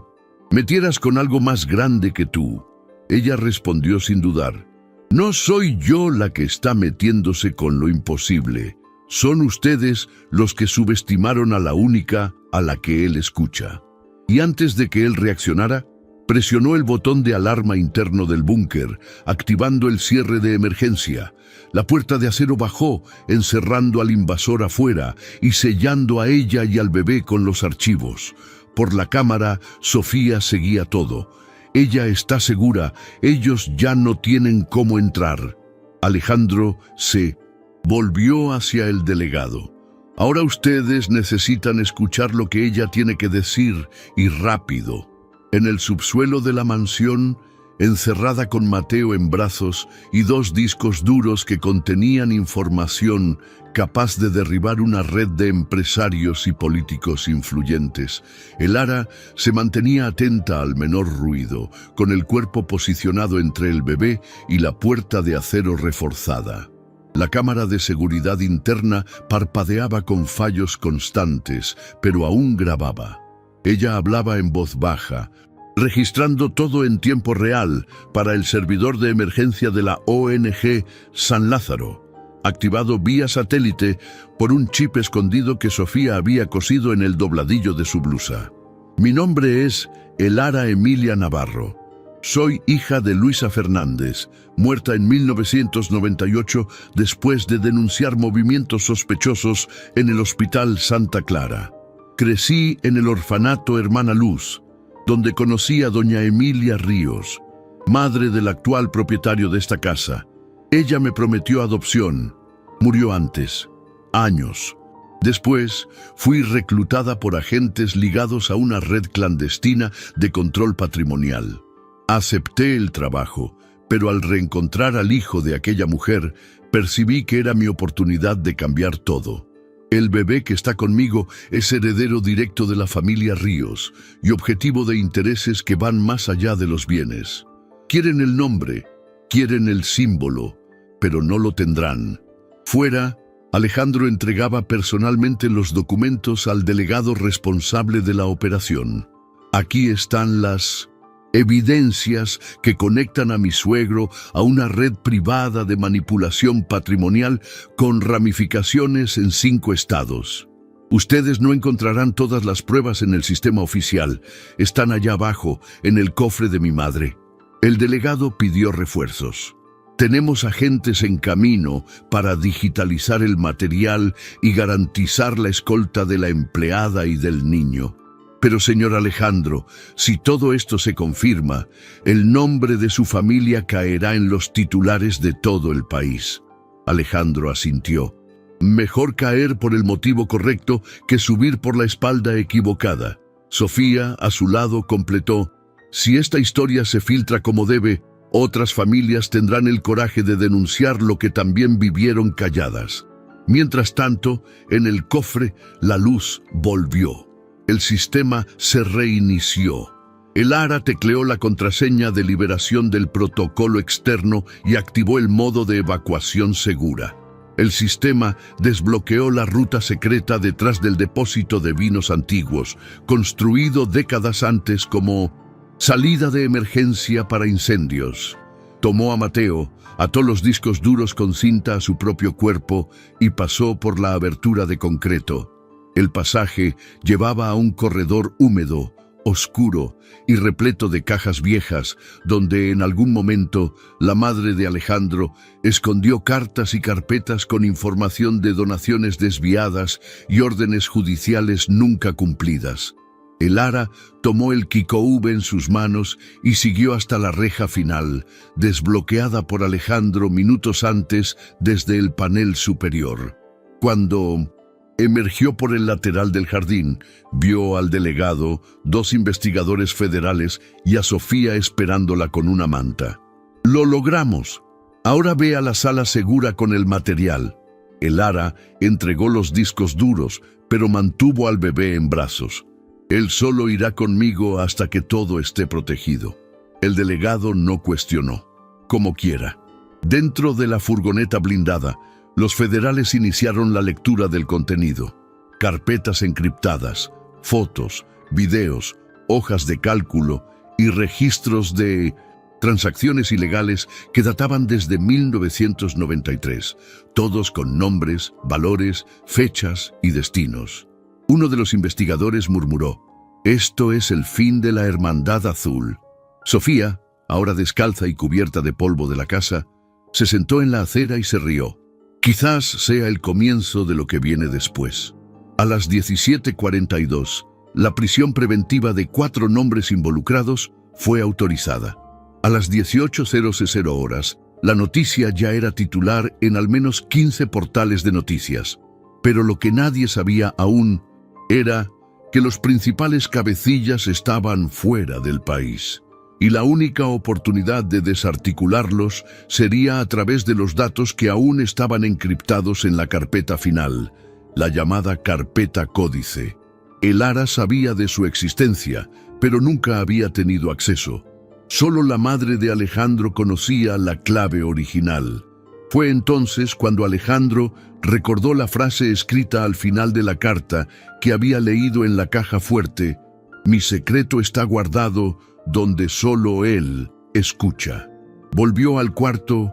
metieras con algo más grande que tú». Ella respondió sin dudar: «No soy yo la que está metiéndose con lo imposible. Son ustedes los que subestimaron a la única a la que él escucha». Y antes de que él reaccionara, presionó el botón de alarma interno del búnker, activando el cierre de emergencia. La puerta de acero bajó, encerrando al invasor afuera y sellando a ella y al bebé con los archivos. Por la cámara, Sofía seguía todo. «Ella está segura, ellos ya no tienen cómo entrar». Alejandro se volvió hacia el delegado. «Ahora ustedes necesitan escuchar lo que ella tiene que decir, y rápido». En el subsuelo de la mansión, encerrada con Mateo en brazos y 2 discos duros que contenían información capaz de derribar una red de empresarios y políticos influyentes, Elara se mantenía atenta al menor ruido, con el cuerpo posicionado entre el bebé y la puerta de acero reforzada. La cámara de seguridad interna parpadeaba con fallos constantes, pero aún grababa. Ella hablaba en voz baja, registrando todo en tiempo real para el servidor de emergencia de la ONG San Lázaro, activado vía satélite por un chip escondido que Sofía había cosido en el dobladillo de su blusa. Mi nombre es Elara Emilia Navarro. Soy hija de Luisa Fernández, muerta en 1998 después de denunciar movimientos sospechosos en el Hospital Santa Clara. Crecí en el orfanato Hermana Luz, donde conocí a doña Emilia Ríos, madre del actual propietario de esta casa. Ella me prometió adopción. Murió antes. Años. Después, fui reclutada por agentes ligados a una red clandestina de control patrimonial. Acepté el trabajo, pero al reencontrar al hijo de aquella mujer, percibí que era mi oportunidad de cambiar todo. El bebé que está conmigo es heredero directo de la familia Ríos y objetivo de intereses que van más allá de los bienes. Quieren el nombre, quieren el símbolo, pero no lo tendrán. Fuera, Alejandro entregaba personalmente los documentos al delegado responsable de la operación. Aquí están las evidencias que conectan a mi suegro a una red privada de manipulación patrimonial con ramificaciones en 5 estados. Ustedes no encontrarán todas las pruebas en el sistema oficial. Están allá abajo, en el cofre de mi madre. El delegado pidió refuerzos. Tenemos agentes en camino para digitalizar el material y garantizar la escolta de la empleada y del niño. Pero, señor Alejandro, si todo esto se confirma, el nombre de su familia caerá en los titulares de todo el país. Alejandro asintió. Mejor caer por el motivo correcto que subir por la espalda equivocada. Sofía, a su lado, completó. Si esta historia se filtra como debe, otras familias tendrán el coraje de denunciar lo que también vivieron calladas. Mientras tanto, en el cofre, la luz volvió. El sistema se reinició. Elara tecleó la contraseña de liberación del protocolo externo y activó el modo de evacuación segura. El sistema desbloqueó la ruta secreta detrás del depósito de vinos antiguos, construido décadas antes como salida de emergencia para incendios. Tomó a Mateo, ató los discos duros con cinta a su propio cuerpo y pasó por la abertura de concreto. El pasaje llevaba a un corredor húmedo, oscuro y repleto de cajas viejas, donde en algún momento la madre de Alejandro escondió cartas y carpetas con información de donaciones desviadas y órdenes judiciales nunca cumplidas. Elara tomó el Kikoube en sus manos y siguió hasta la reja final, desbloqueada por Alejandro minutos antes desde el panel superior. Cuando emergió por el lateral del jardín, vio al delegado, 2 investigadores federales y a Sofía esperándola con una manta. «Lo logramos. Ahora ve a la sala segura con el material». Elara entregó los discos duros, pero mantuvo al bebé en brazos. «Él solo irá conmigo hasta que todo esté protegido». El delegado no cuestionó. «Como quiera». Dentro de la furgoneta blindada, los federales iniciaron la lectura del contenido. Carpetas encriptadas, fotos, videos, hojas de cálculo y registros de transacciones ilegales que databan desde 1993, todos con nombres, valores, fechas y destinos. Uno de los investigadores murmuró: «Esto es el fin de la Hermandad Azul». Sofía, ahora descalza y cubierta de polvo de la casa, se sentó en la acera y se rió. Quizás sea el comienzo de lo que viene después. A las 17:42, la prisión preventiva de 4 nombres involucrados fue autorizada. A las 18:00 horas, la noticia ya era titular en al menos 15 portales de noticias. Pero lo que nadie sabía aún era que los principales cabecillas estaban fuera del país. Y la única oportunidad de desarticularlos sería a través de los datos que aún estaban encriptados en la carpeta final, la llamada carpeta códice. Elara sabía de su existencia, pero nunca había tenido acceso. Solo la madre de Alejandro conocía la clave original. Fue entonces cuando Alejandro recordó la frase escrita al final de la carta que había leído en la caja fuerte: «Mi secreto está guardado donde solo él escucha». Volvió al cuarto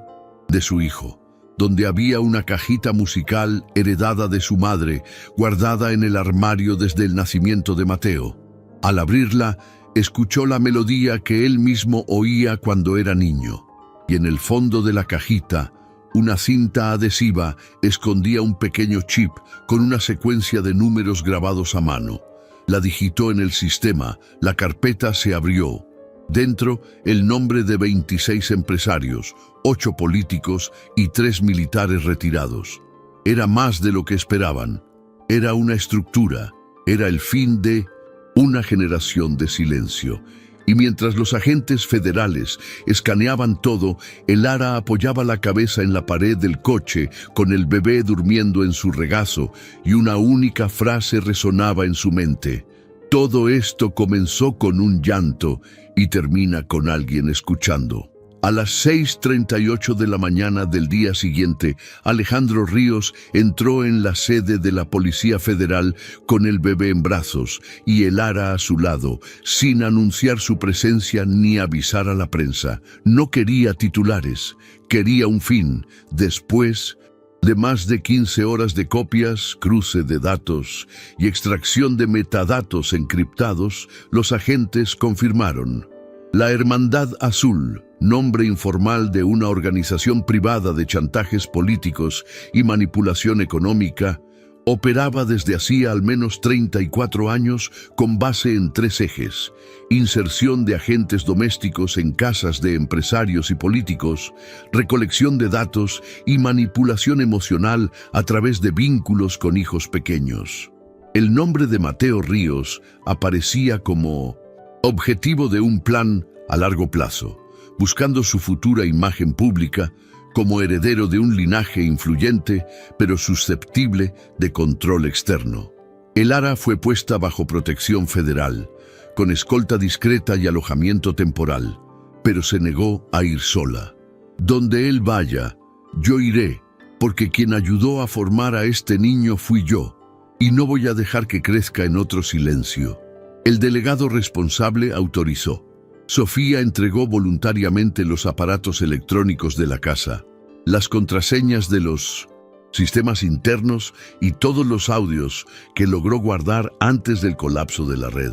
de su hijo, donde había una cajita musical heredada de su madre, guardada en el armario desde el nacimiento de Mateo. Al abrirla, escuchó la melodía que él mismo oía cuando era niño, y en el fondo de la cajita, una cinta adhesiva escondía un pequeño chip con una secuencia de números grabados a mano. La digitó en el sistema, la carpeta se abrió. Dentro, el nombre de 26 empresarios, 8 políticos y 3 militares retirados. Era más de lo que esperaban. Era una estructura, era el fin de una generación de silencio. Y mientras los agentes federales escaneaban todo, el Lara apoyaba la cabeza en la pared del coche con el bebé durmiendo en su regazo y una única frase resonaba en su mente. Todo esto comenzó con un llanto y termina con alguien escuchando. A las 6:38 de la mañana del día siguiente, Alejandro Ríos entró en la sede de la Policía Federal con el bebé en brazos y el Lara a su lado, sin anunciar su presencia ni avisar a la prensa. No quería titulares, quería un fin. Después de más de 15 horas de copias, cruce de datos y extracción de metadatos encriptados, los agentes confirmaron. La Hermandad Azul, nombre informal de una organización privada de chantajes políticos y manipulación económica, operaba desde hacía al menos 34 años con base en 3 ejes: inserción de agentes domésticos en casas de empresarios y políticos, recolección de datos y manipulación emocional a través de vínculos con hijos pequeños. El nombre de Mateo Ríos aparecía como objetivo de un plan a largo plazo, buscando su futura imagen pública como heredero de un linaje influyente, pero susceptible de control externo. El Lara fue puesta bajo protección federal, con escolta discreta y alojamiento temporal, pero se negó a ir sola. Donde él vaya, yo iré, porque quien ayudó a formar a este niño fui yo, y no voy a dejar que crezca en otro silencio. El delegado responsable autorizó. Sofía entregó voluntariamente los aparatos electrónicos de la casa, las contraseñas de los sistemas internos y todos los audios que logró guardar antes del colapso de la red.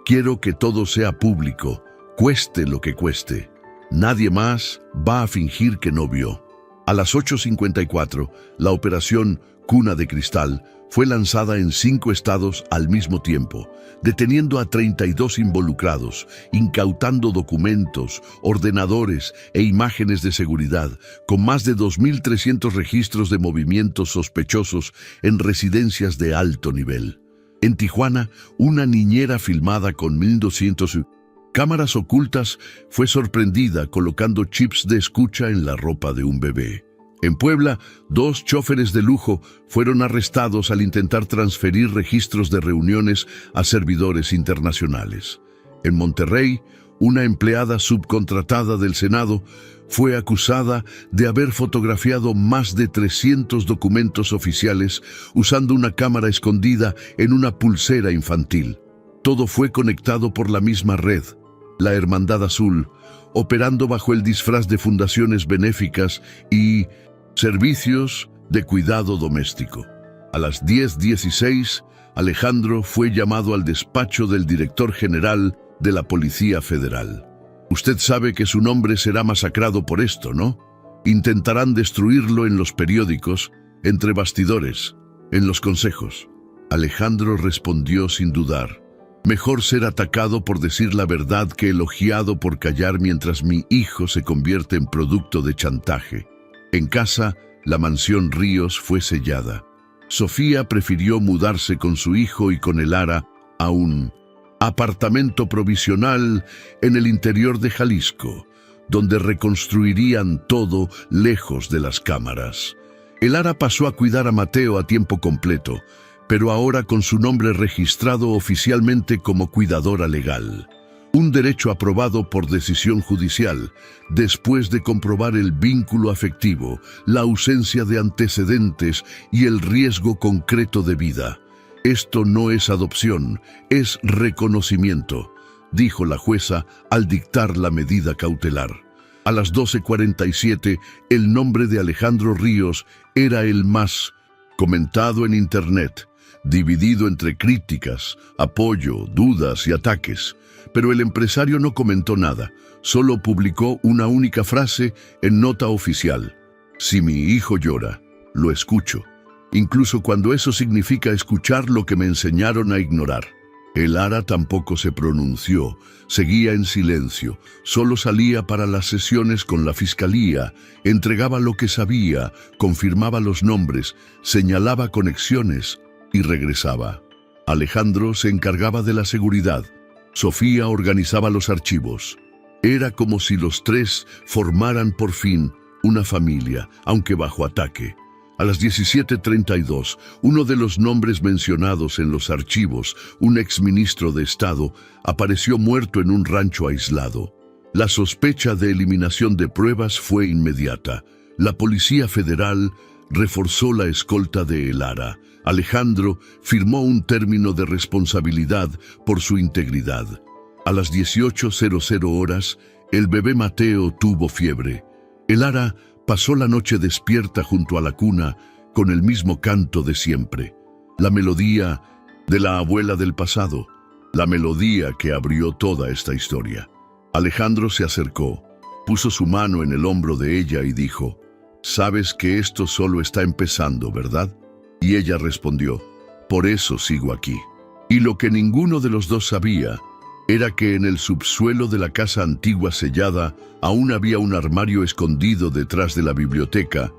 Quiero que todo sea público, cueste lo que cueste. Nadie más va a fingir que no vio. A las 8:54, la operación Cuna de Cristal fue lanzada en 5 estados al mismo tiempo, deteniendo a 32 involucrados, incautando documentos, ordenadores e imágenes de seguridad, con más de 2.300 registros de movimientos sospechosos en residencias de alto nivel. En Tijuana, una niñera filmada con 1.200 cámaras ocultas fue sorprendida colocando chips de escucha en la ropa de un bebé. En Puebla, 2 choferes de lujo fueron arrestados al intentar transferir registros de reuniones a servidores internacionales. En Monterrey, una empleada subcontratada del Senado fue acusada de haber fotografiado más de 300 documentos oficiales usando una cámara escondida en una pulsera infantil. Todo fue conectado por la misma red, la Hermandad Azul, operando bajo el disfraz de fundaciones benéficas y servicios de cuidado doméstico. A las 10:16, Alejandro fue llamado al despacho del director general de la Policía Federal. Usted sabe que su nombre será masacrado por esto, ¿no? Intentarán destruirlo en los periódicos, entre bastidores, en los consejos. Alejandro respondió sin dudar. Mejor ser atacado por decir la verdad que elogiado por callar mientras mi hijo se convierte en producto de chantaje. En casa, la mansión Ríos fue sellada. Sofía prefirió mudarse con su hijo y con el Lara a un apartamento provisional en el interior de Jalisco, donde reconstruirían todo lejos de las cámaras. El Lara pasó a cuidar a Mateo a tiempo completo, pero ahora con su nombre registrado oficialmente como cuidadora legal. Un derecho aprobado por decisión judicial, después de comprobar el vínculo afectivo, la ausencia de antecedentes y el riesgo concreto de vida. Esto no es adopción, es reconocimiento, dijo la jueza al dictar la medida cautelar. A las 12:47, el nombre de Alejandro Ríos era el más comentado en Internet, dividido entre críticas, apoyo, dudas y ataques. Pero el empresario no comentó nada, solo publicó una única frase en nota oficial: si mi hijo llora, lo escucho, incluso cuando eso significa escuchar lo que me enseñaron a ignorar. El Lara tampoco se pronunció, seguía en silencio, solo salía para las sesiones con la fiscalía, entregaba lo que sabía, confirmaba los nombres, señalaba conexiones y regresaba. Alejandro se encargaba de la seguridad, Sofía organizaba los archivos. Era como si los tres formaran por fin una familia, aunque bajo ataque. A las 17:32, uno de los nombres mencionados en los archivos, un exministro de Estado, apareció muerto en un rancho aislado. La sospecha de eliminación de pruebas fue inmediata. La Policía Federal reforzó la escolta de El Lara. Alejandro firmó un término de responsabilidad por su integridad. A las 18:00 horas, el bebé Mateo tuvo fiebre. El Lara pasó la noche despierta junto a la cuna con el mismo canto de siempre, la melodía de la abuela del pasado, la melodía que abrió toda esta historia. Alejandro se acercó, puso su mano en el hombro de ella y dijo: «Sabes que esto solo está empezando, ¿verdad?». Y ella respondió: «Por eso sigo aquí». Y lo que ninguno de los dos sabía era que en el subsuelo de la casa antigua sellada aún había un armario escondido detrás de la biblioteca,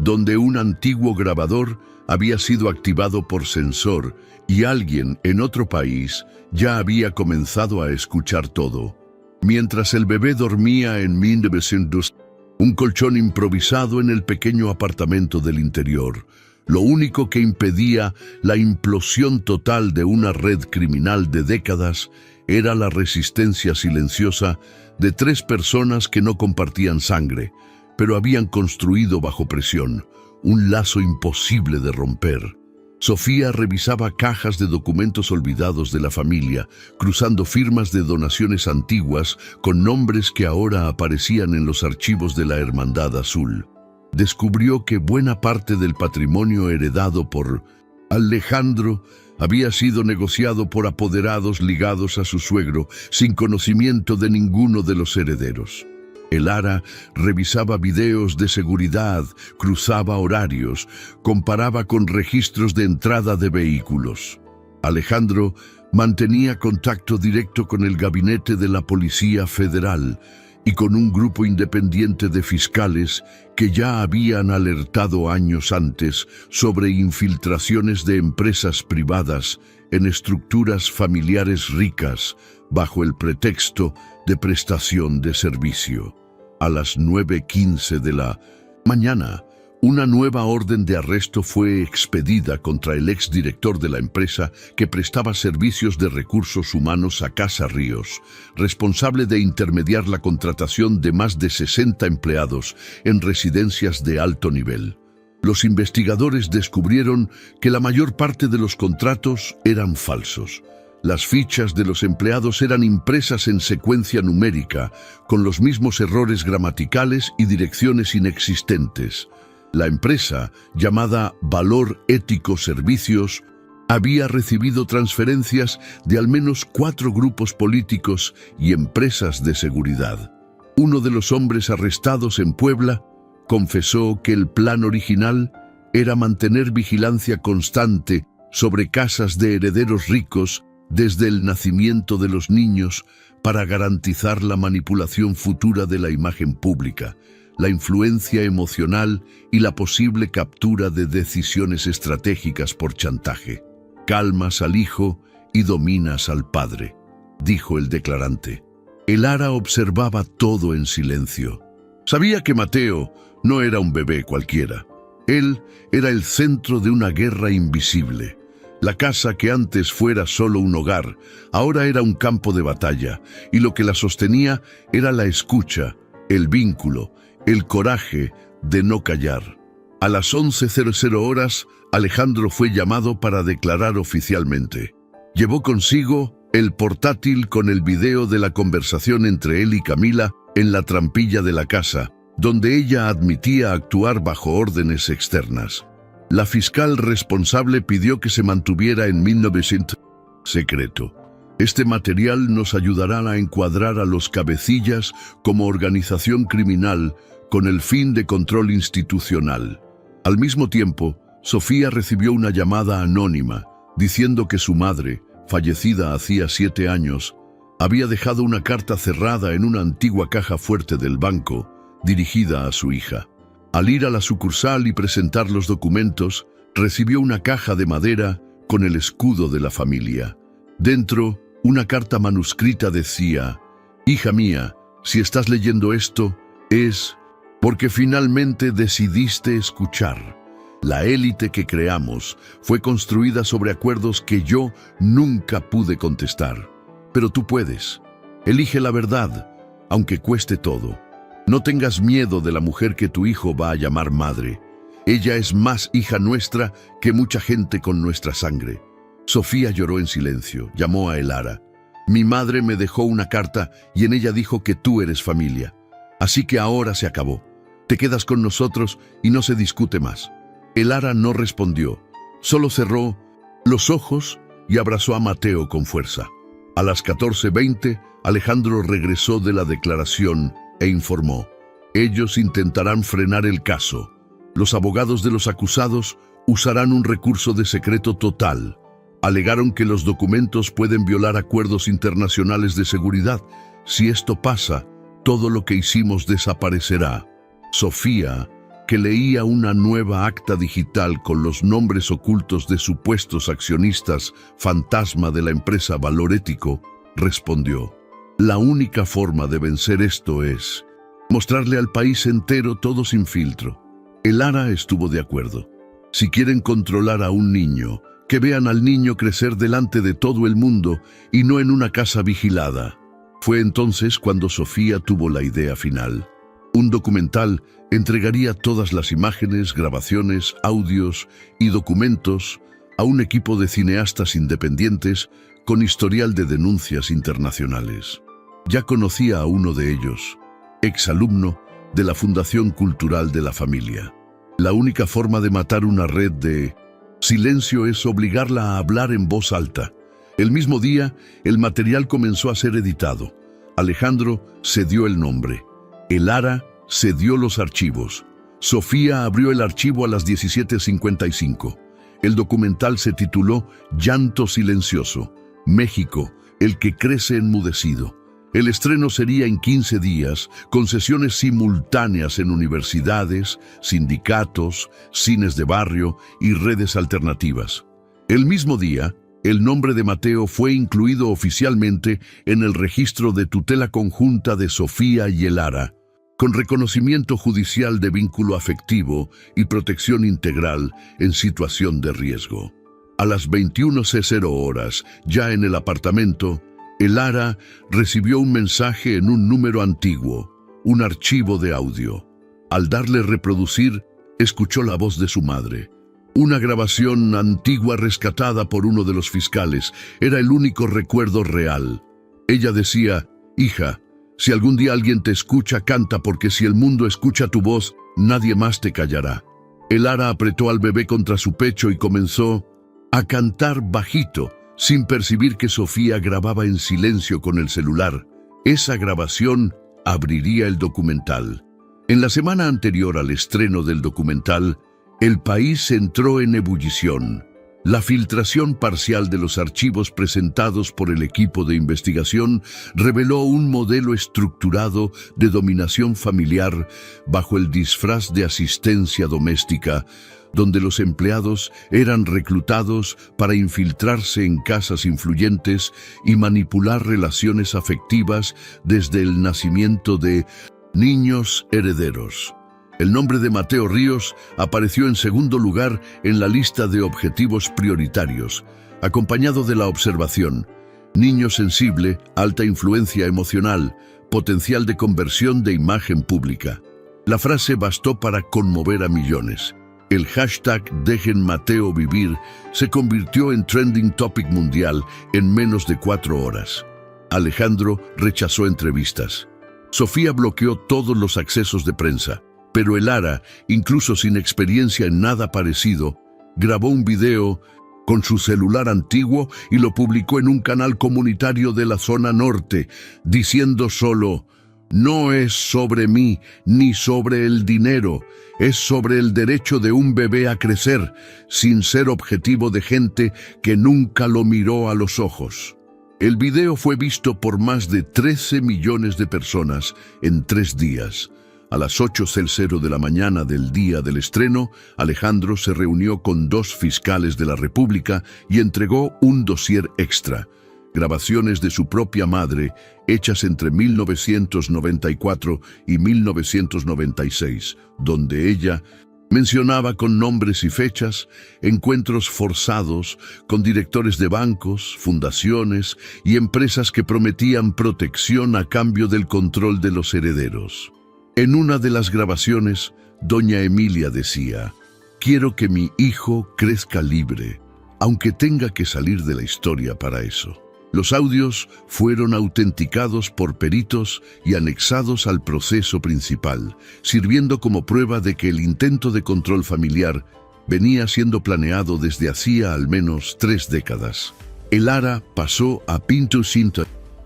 donde un antiguo grabador había sido activado por sensor y alguien en otro país ya había comenzado a escuchar todo. Mientras el bebé dormía en 1900, un colchón improvisado en el pequeño apartamento del interior, lo único que impedía la implosión total de una red criminal de décadas, era la resistencia silenciosa de tres personas que no compartían sangre, pero habían construido bajo presión un lazo imposible de romper. Sofía revisaba cajas de documentos olvidados de la familia, cruzando firmas de donaciones antiguas con nombres que ahora aparecían en los archivos de la Hermandad Azul. Descubrió que buena parte del patrimonio heredado por Alejandro había sido negociado por apoderados ligados a su suegro, sin conocimiento de ninguno de los herederos. El Lara revisaba videos de seguridad, cruzaba horarios, comparaba con registros de entrada de vehículos. Alejandro mantenía contacto directo con el gabinete de la Policía Federal y con un grupo independiente de fiscales que ya habían alertado años antes sobre infiltraciones de empresas privadas en estructuras familiares ricas bajo el pretexto de prestación de servicio. A las 9:15 de la mañana, una nueva orden de arresto fue expedida contra el exdirector de la empresa que prestaba servicios de recursos humanos a Casa Ríos, responsable de intermediar la contratación de más de 60 empleados en residencias de alto nivel. Los investigadores descubrieron que la mayor parte de los contratos eran falsos. Las fichas de los empleados eran impresas en secuencia numérica, con los mismos errores gramaticales y direcciones inexistentes. La empresa, llamada Valor Ético Servicios, había recibido transferencias de al menos 4 grupos políticos y empresas de seguridad. Uno de los hombres arrestados en Puebla confesó que el plan original era mantener vigilancia constante sobre casas de herederos ricos desde el nacimiento de los niños para garantizar la manipulación futura de la imagen pública, la influencia emocional y la posible captura de decisiones estratégicas por chantaje. «Calmas al hijo y dominas al padre», dijo el declarante. El Lara observaba todo en silencio. Sabía que Mateo no era un bebé cualquiera. Él era el centro de una guerra invisible. La casa que antes fuera solo un hogar, ahora era un campo de batalla, y lo que la sostenía era la escucha, el vínculo, el coraje de no callar. A las 11:00 horas, Alejandro fue llamado para declarar oficialmente. Llevó consigo el portátil con el video de la conversación entre él y Camila en la trampilla de la casa, donde ella admitía actuar bajo órdenes externas. La fiscal responsable pidió que se mantuviera en 1900 secreto. Este material nos ayudará a encuadrar a los cabecillas como organización criminal con el fin de control institucional. Al mismo tiempo, Sofía recibió una llamada anónima diciendo que su madre, fallecida hacía 7 años, había dejado una carta cerrada en una antigua caja fuerte del banco, dirigida a su hija. Al ir a la sucursal y presentar los documentos, recibió una caja de madera con el escudo de la familia. Dentro, una carta manuscrita decía: «Hija mía, si estás leyendo esto, es porque finalmente decidiste escuchar. La élite que creamos fue construida sobre acuerdos que yo nunca pude contestar. Pero tú puedes. Elige la verdad, aunque cueste todo. No tengas miedo de la mujer que tu hijo va a llamar madre. Ella es más hija nuestra que mucha gente con nuestra sangre». Sofía lloró en silencio, llamó a Elara. «Mi madre me dejó una carta y en ella dijo que tú eres familia. Así que ahora se acabó. Te quedas con nosotros y no se discute más». Elara no respondió, solo cerró los ojos y abrazó a Mateo con fuerza. A las 14:20, Alejandro regresó de la declaración e informó: «Ellos intentarán frenar el caso. Los abogados de los acusados usarán un recurso de secreto total. Alegaron que los documentos pueden violar acuerdos internacionales de seguridad. Si esto pasa, todo lo que hicimos desaparecerá». Sofía, que leía una nueva acta digital con los nombres ocultos de supuestos accionistas fantasma de la empresa Valor Ético, respondió: «La única forma de vencer esto es mostrarle al país entero todo sin filtro». Elara estuvo de acuerdo. Si quieren controlar a un niño, que vean al niño crecer delante de todo el mundo y no en una casa vigilada. Fue entonces cuando Sofía tuvo la idea final. Un documental entregaría todas las imágenes, grabaciones, audios y documentos a un equipo de cineastas independientes con historial de denuncias internacionales. Ya conocía a uno de ellos, exalumno de la Fundación Cultural de la Familia. La única forma de matar una red de silencio es obligarla a hablar en voz alta. El mismo día, el material comenzó a ser editado. Alejandro cedió el nombre. Elara cedió los archivos. Sofía abrió el archivo a las 17:55. El documental se tituló Llanto Silencioso, México, el que crece enmudecido. El estreno sería en 15 días, con sesiones simultáneas en universidades, sindicatos, cines de barrio y redes alternativas. El mismo día, el nombre de Mateo fue incluido oficialmente en el registro de tutela conjunta de Sofía y Elara, con reconocimiento judicial de vínculo afectivo y protección integral en situación de riesgo. A las 21:00, ya en el apartamento, Elara recibió un mensaje en un número antiguo, un archivo de audio. Al darle reproducir, escuchó la voz de su madre. Una grabación antigua rescatada por uno de los fiscales. Era el único recuerdo real. Ella decía: «Hija, si algún día alguien te escucha, canta, porque si el mundo escucha tu voz, nadie más te callará». Elara apretó al bebé contra su pecho y comenzó a cantar bajito, sin percibir que Sofía grababa en silencio con el celular. Esa grabación abriría el documental. En la semana anterior al estreno del documental, el país entró en ebullición. La filtración parcial de los archivos presentados por el equipo de investigación reveló un modelo estructurado de dominación familiar bajo el disfraz de asistencia doméstica, donde los empleados eran reclutados para infiltrarse en casas influyentes y manipular relaciones afectivas desde el nacimiento de niños herederos. El nombre de Mateo Ríos apareció en segundo lugar en la lista de objetivos prioritarios, acompañado de la observación: niño sensible, alta influencia emocional, potencial de conversión de imagen pública. La frase bastó para conmover a millones. El hashtag Dejen Mateo Vivir se convirtió en trending topic mundial en menos de 4 horas. Alejandro rechazó entrevistas. Sofía bloqueó todos los accesos de prensa. Pero el Lara, incluso sin experiencia en nada parecido, grabó un video con su celular antiguo y lo publicó en un canal comunitario de la zona norte, diciendo solo: "No es sobre mí ni sobre el dinero, es sobre el derecho de un bebé a crecer, sin ser objetivo de gente que nunca lo miró a los ojos". El video fue visto por más de 13 millones de personas en 3 días. A las 8:00 de la mañana del día del estreno, Alejandro se reunió con 2 fiscales de la República y entregó un dossier extra, grabaciones de su propia madre, hechas entre 1994 y 1996, donde ella mencionaba con nombres y fechas encuentros forzados con directores de bancos, fundaciones y empresas que prometían protección a cambio del control de los herederos. En una de las grabaciones, doña Emilia decía: "Quiero que mi hijo crezca libre, aunque tenga que salir de la historia para eso". Los audios fueron autenticados por peritos y anexados al proceso principal, sirviendo como prueba de que el intento de control familiar venía siendo planeado desde hacía al menos 3 décadas. El Lara pasó a Pinto Cinta,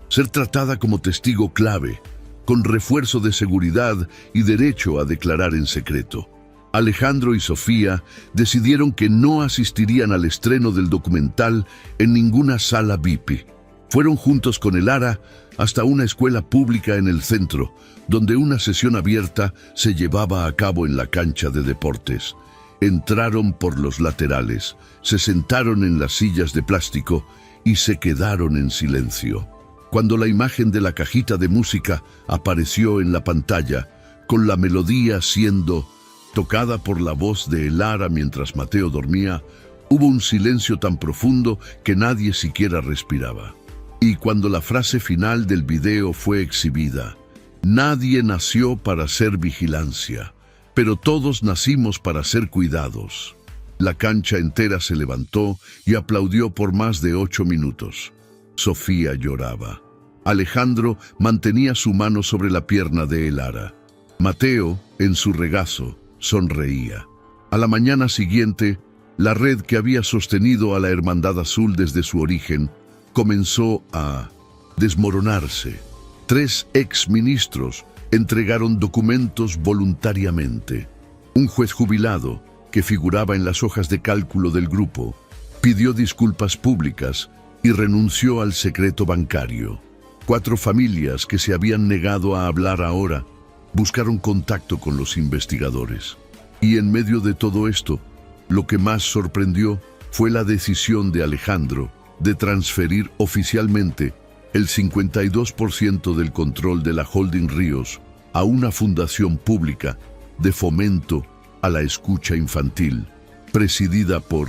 ser tratada como testigo clave, con refuerzo de seguridad y derecho a declarar en secreto. Alejandro y Sofía decidieron que no asistirían al estreno del documental en ninguna sala VIP. Fueron juntos con el Lara hasta una escuela pública en el centro, donde una sesión abierta se llevaba a cabo en la cancha de deportes. Entraron por los laterales, se sentaron en las sillas de plástico y se quedaron en silencio. Cuando la imagen de la cajita de música apareció en la pantalla, con la melodía siendo tocada por la voz de Lara mientras Mateo dormía, hubo un silencio tan profundo que nadie siquiera respiraba. Y cuando la frase final del video fue exhibida: "Nadie nació para ser vigilancia, pero todos nacimos para ser cuidados", la cancha entera se levantó y aplaudió por más de 8 minutos. Sofía lloraba. Alejandro mantenía su mano sobre la pierna de Lara. Mateo, en su regazo, sonreía. A la mañana siguiente, la red que había sostenido a la Hermandad Azul desde su origen comenzó a desmoronarse. 3 exministros entregaron documentos voluntariamente. Un juez jubilado, que figuraba en las hojas de cálculo del grupo, pidió disculpas públicas y renunció al secreto bancario. 4 familias que se habían negado a hablar ahora buscaron contacto con los investigadores. Y en medio de todo esto, lo que más sorprendió fue la decisión de Alejandro de transferir oficialmente el 52% del control de la Holding Ríos a una fundación pública de fomento a la escucha infantil, presidida por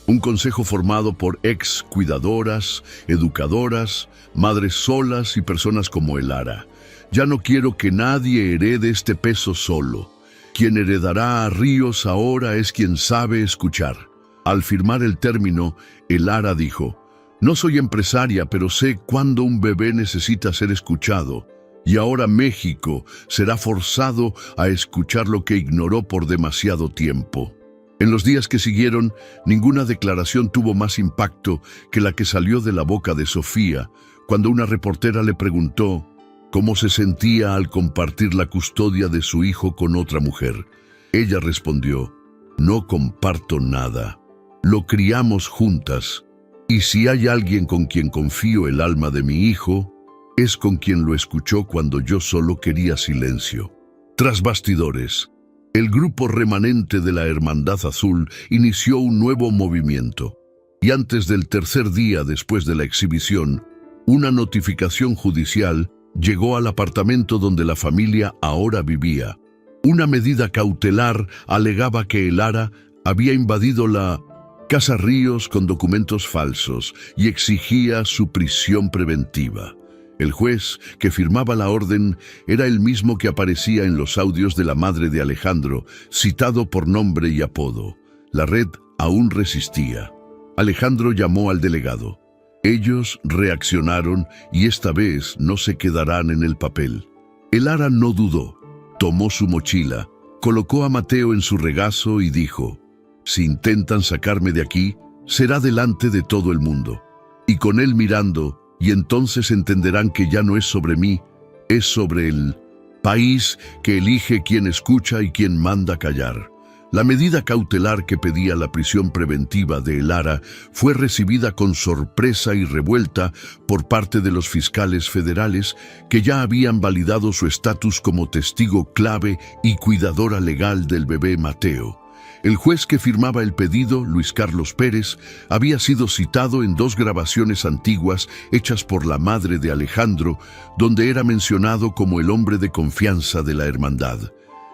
un consejo formado por ex cuidadoras, educadoras, madres solas y personas como el Lara. Ya no quiero que nadie herede este peso solo. Quien heredará a Ríos ahora es quien sabe escuchar. Al firmar el término, el Lara dijo: "No soy empresaria, pero sé cuándo un bebé necesita ser escuchado. Y ahora México será forzado a escuchar lo que ignoró por demasiado tiempo". En los días que siguieron, ninguna declaración tuvo más impacto que la que salió de la boca de Sofía, cuando una reportera le preguntó cómo se sentía al compartir la custodia de su hijo con otra mujer. Ella respondió: "No comparto nada. Lo criamos juntas, y si hay alguien con quien confío el alma de mi hijo, es con quien lo escuchó cuando yo solo quería silencio". Tras bastidores, el grupo remanente de la Hermandad Azul inició un nuevo movimiento, y antes del tercer día después de la exhibición, una notificación judicial llegó al apartamento donde la familia ahora vivía. Una medida cautelar alegaba que el Lara había invadido la Casa Ríos con documentos falsos y exigía su prisión preventiva. El juez que firmaba la orden era el mismo que aparecía en los audios de la madre de Alejandro, citado por nombre y apodo. La red aún resistía. Alejandro llamó al delegado. Ellos reaccionaron y esta vez no se quedarán en el papel. El Lara no dudó. Tomó su mochila, colocó a Mateo en su regazo y dijo: «Si intentan sacarme de aquí, será delante de todo el mundo, y con él mirando, y entonces entenderán que ya no es sobre mí, es sobre el país que elige quién escucha y quién manda callar». La medida cautelar que pedía la prisión preventiva de Lara fue recibida con sorpresa y revuelta por parte de los fiscales federales, que ya habían validado su estatus como testigo clave y cuidadora legal del bebé Mateo. El juez que firmaba el pedido, Luis Carlos Pérez, había sido citado en 2 grabaciones antiguas hechas por la madre de Alejandro, donde era mencionado como el hombre de confianza de la hermandad.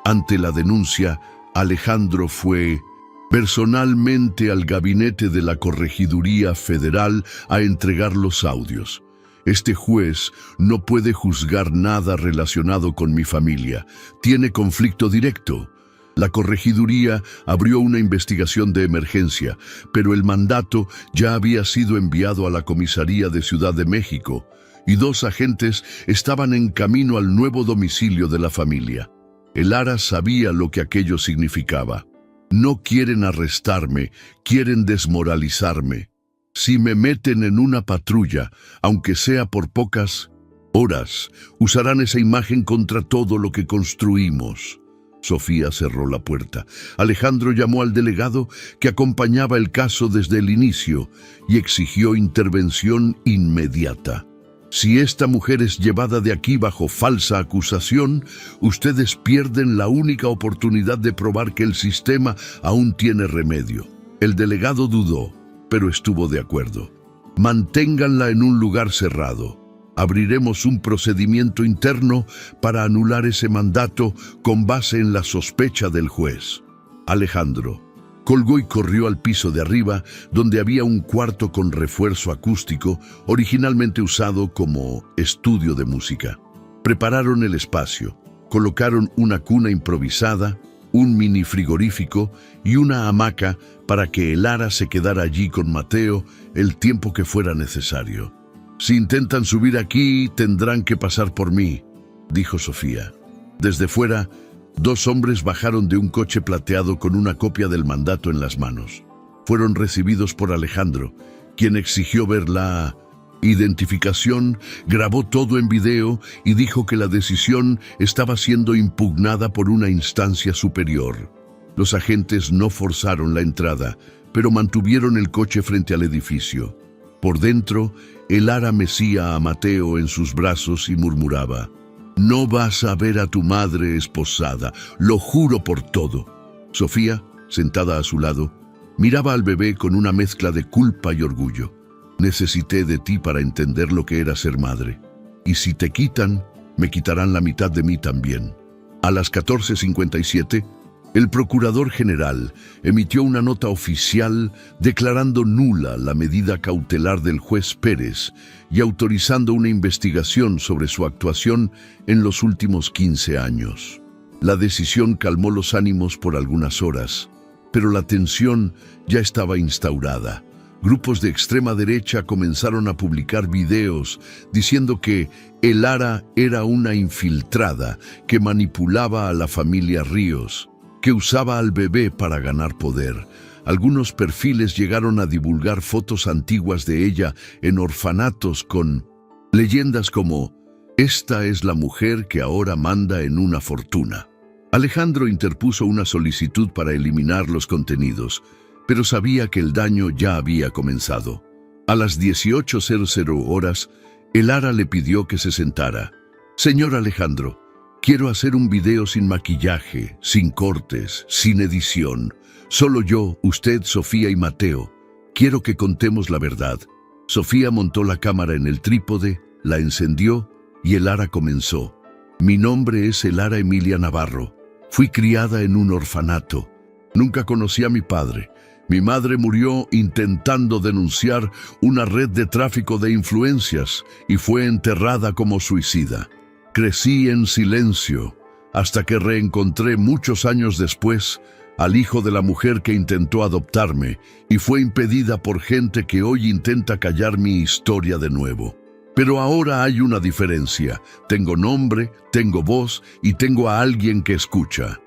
Ante la denuncia, Alejandro fue personalmente al gabinete de la Corregiduría Federal a entregar los audios. «Este juez no puede juzgar nada relacionado con mi familia. Tiene conflicto directo». La Corregiduría abrió una investigación de emergencia, pero el mandato ya había sido enviado a la Comisaría de Ciudad de México, y 2 agentes estaban en camino al nuevo domicilio de la familia. Lara sabía lo que aquello significaba. «No quieren arrestarme, quieren desmoralizarme. Si me meten en una patrulla, aunque sea por pocas horas, usarán esa imagen contra todo lo que construimos». Sofía cerró la puerta. Alejandro llamó al delegado que acompañaba el caso desde el inicio y exigió intervención inmediata. «Si esta mujer es llevada de aquí bajo falsa acusación, ustedes pierden la única oportunidad de probar que el sistema aún tiene remedio». El delegado dudó, pero estuvo de acuerdo. «Manténganla en un lugar cerrado. Abriremos un procedimiento interno para anular ese mandato con base en la sospecha del juez». Alejandro colgó y corrió al piso de arriba, donde había un cuarto con refuerzo acústico, originalmente usado como estudio de música. Prepararon el espacio, colocaron una cuna improvisada, un mini frigorífico y una hamaca para que Lara se quedara allí con Mateo el tiempo que fuera necesario. «Si intentan subir aquí, tendrán que pasar por mí», dijo Sofía. Desde fuera, 2 hombres bajaron de un coche plateado con una copia del mandato en las manos. Fueron recibidos por Alejandro, quien exigió ver la identificación, grabó todo en video y dijo que la decisión estaba siendo impugnada por una instancia superior. Los agentes no forzaron la entrada, pero mantuvieron el coche frente al edificio. Por dentro, Lara mecía a Mateo en sus brazos y murmuraba: «No vas a ver a tu madre esposada, lo juro por todo». Sofía, sentada a su lado, miraba al bebé con una mezcla de culpa y orgullo. «Necesité de ti para entender lo que era ser madre. Y si te quitan, me quitarán la mitad de mí también». A las 14:57, el Procurador General emitió una nota oficial declarando nula la medida cautelar del juez Pérez y autorizando una investigación sobre su actuación en los últimos 15 años. La decisión calmó los ánimos por algunas horas, pero la tensión ya estaba instaurada. Grupos de extrema derecha comenzaron a publicar videos diciendo que Lara era una infiltrada que manipulaba a la familia Ríos, que usaba al bebé para ganar poder. Algunos perfiles llegaron a divulgar fotos antiguas de ella en orfanatos con leyendas como: «Esta es la mujer que ahora manda en una fortuna». Alejandro interpuso una solicitud para eliminar los contenidos, pero sabía que el daño ya había comenzado. A las 18:00 horas, Lara le pidió que se sentara. «Señor Alejandro, quiero hacer un video sin maquillaje, sin cortes, sin edición. Solo yo, usted, Sofía y Mateo. Quiero que contemos la verdad». Sofía montó la cámara en el trípode, la encendió y Lara comenzó. «Mi nombre es Lara Emilia Navarro. Fui criada en un orfanato. Nunca conocí a mi padre. Mi madre murió intentando denunciar una red de tráfico de influencias y fue enterrada como suicida. Crecí en silencio hasta que reencontré muchos años después al hijo de la mujer que intentó adoptarme y fue impedida por gente que hoy intenta callar mi historia de nuevo. Pero ahora hay una diferencia. Tengo nombre, tengo voz y tengo a alguien que escucha».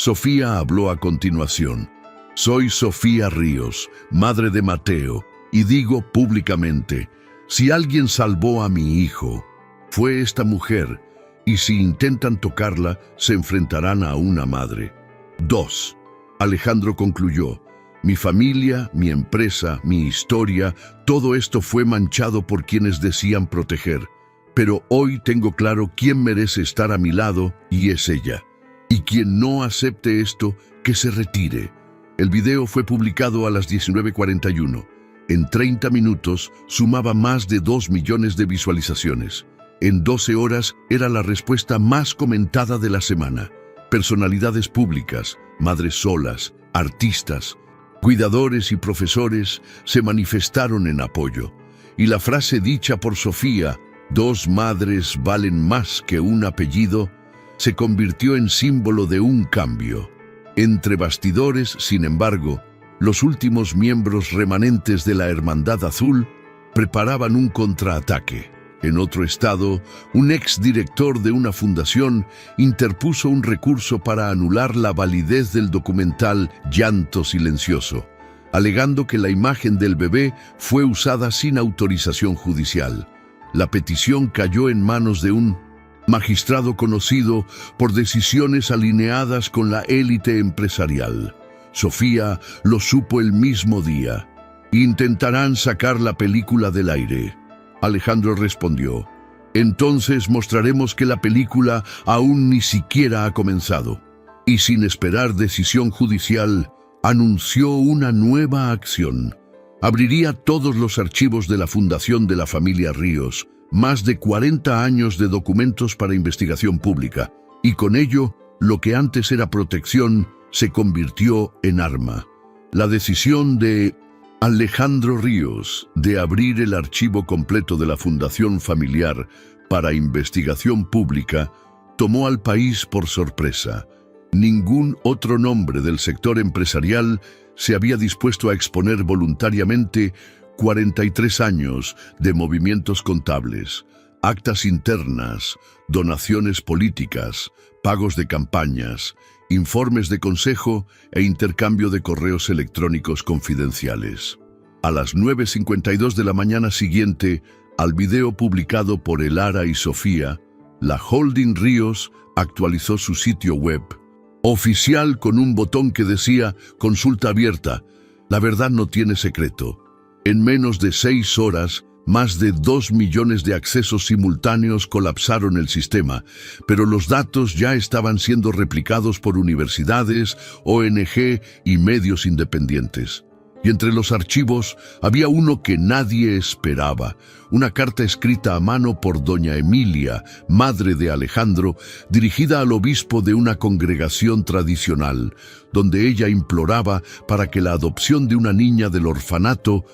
Sofía habló a continuación. Soy Sofía Ríos, madre de Mateo, y digo públicamente, si alguien salvó a mi hijo, fue esta mujer, y si intentan tocarla, se enfrentarán a una madre. 2. Alejandro concluyó, mi familia, mi empresa, mi historia, todo esto fue manchado por quienes decían proteger. Pero hoy tengo claro quién merece estar a mi lado, y es ella. Y quien no acepte esto, que se retire. El video fue publicado a las 19:41. En 30 minutos sumaba más de 2 millones de visualizaciones. En 12 horas era la respuesta más comentada de la semana. Personalidades públicas, madres solas, artistas, cuidadores y profesores se manifestaron en apoyo. Y la frase dicha por Sofía, 2 madres valen más que un apellido, se convirtió en símbolo de un cambio. Entre bastidores, sin embargo, los últimos miembros remanentes de la Hermandad Azul preparaban un contraataque. En otro estado, un exdirector de una fundación interpuso un recurso para anular la validez del documental Llanto Silencioso, alegando que la imagen del bebé fue usada sin autorización judicial. La petición cayó en manos de un magistrado conocido por decisiones alineadas con la élite empresarial. Sofía lo supo el mismo día. Intentarán sacar la película del aire. Alejandro respondió, entonces mostraremos que la película aún ni siquiera ha comenzado. Y sin esperar decisión judicial, anunció una nueva acción. Abriría todos los archivos de la Fundación de la Familia Ríos, más de 40 años de documentos para investigación pública, y con ello, lo que antes era protección, se convirtió en arma. La decisión de Alejandro Ríos de abrir el archivo completo de la Fundación Familiar para investigación pública tomó al país por sorpresa. Ningún otro nombre del sector empresarial se había dispuesto a exponer voluntariamente 43 años de movimientos contables, actas internas, donaciones políticas, pagos de campañas, informes de consejo e intercambio de correos electrónicos confidenciales. A las 9:52 de la mañana siguiente, al video publicado por Elara y Sofía, la Holding Ríos actualizó su sitio web oficial con un botón que decía «Consulta abierta, la verdad no tiene secreto». En menos de 6 horas, más de 2 millones de accesos simultáneos colapsaron el sistema, pero los datos ya estaban siendo replicados por universidades, ONG y medios independientes. Y entre los archivos había uno que nadie esperaba, una carta escrita a mano por doña Emilia, madre de Alejandro, dirigida al obispo de una congregación tradicional, donde ella imploraba para que la adopción de una niña del orfanato,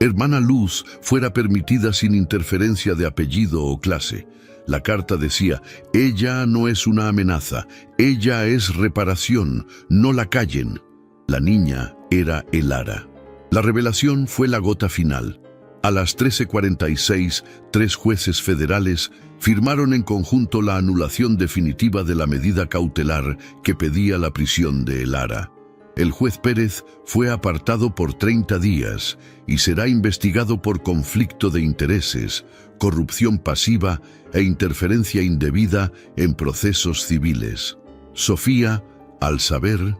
Hermana Luz, fuera permitida sin interferencia de apellido o clase. La carta decía, ella no es una amenaza, ella es reparación, no la callen. La niña era Elara. La revelación fue la gota final. A las 13:46, 3 jueces federales firmaron en conjunto la anulación definitiva de la medida cautelar que pedía la prisión de Elara. El juez Pérez fue apartado por 30 días y será investigado por conflicto de intereses, corrupción pasiva e interferencia indebida en procesos civiles. Sofía, al saber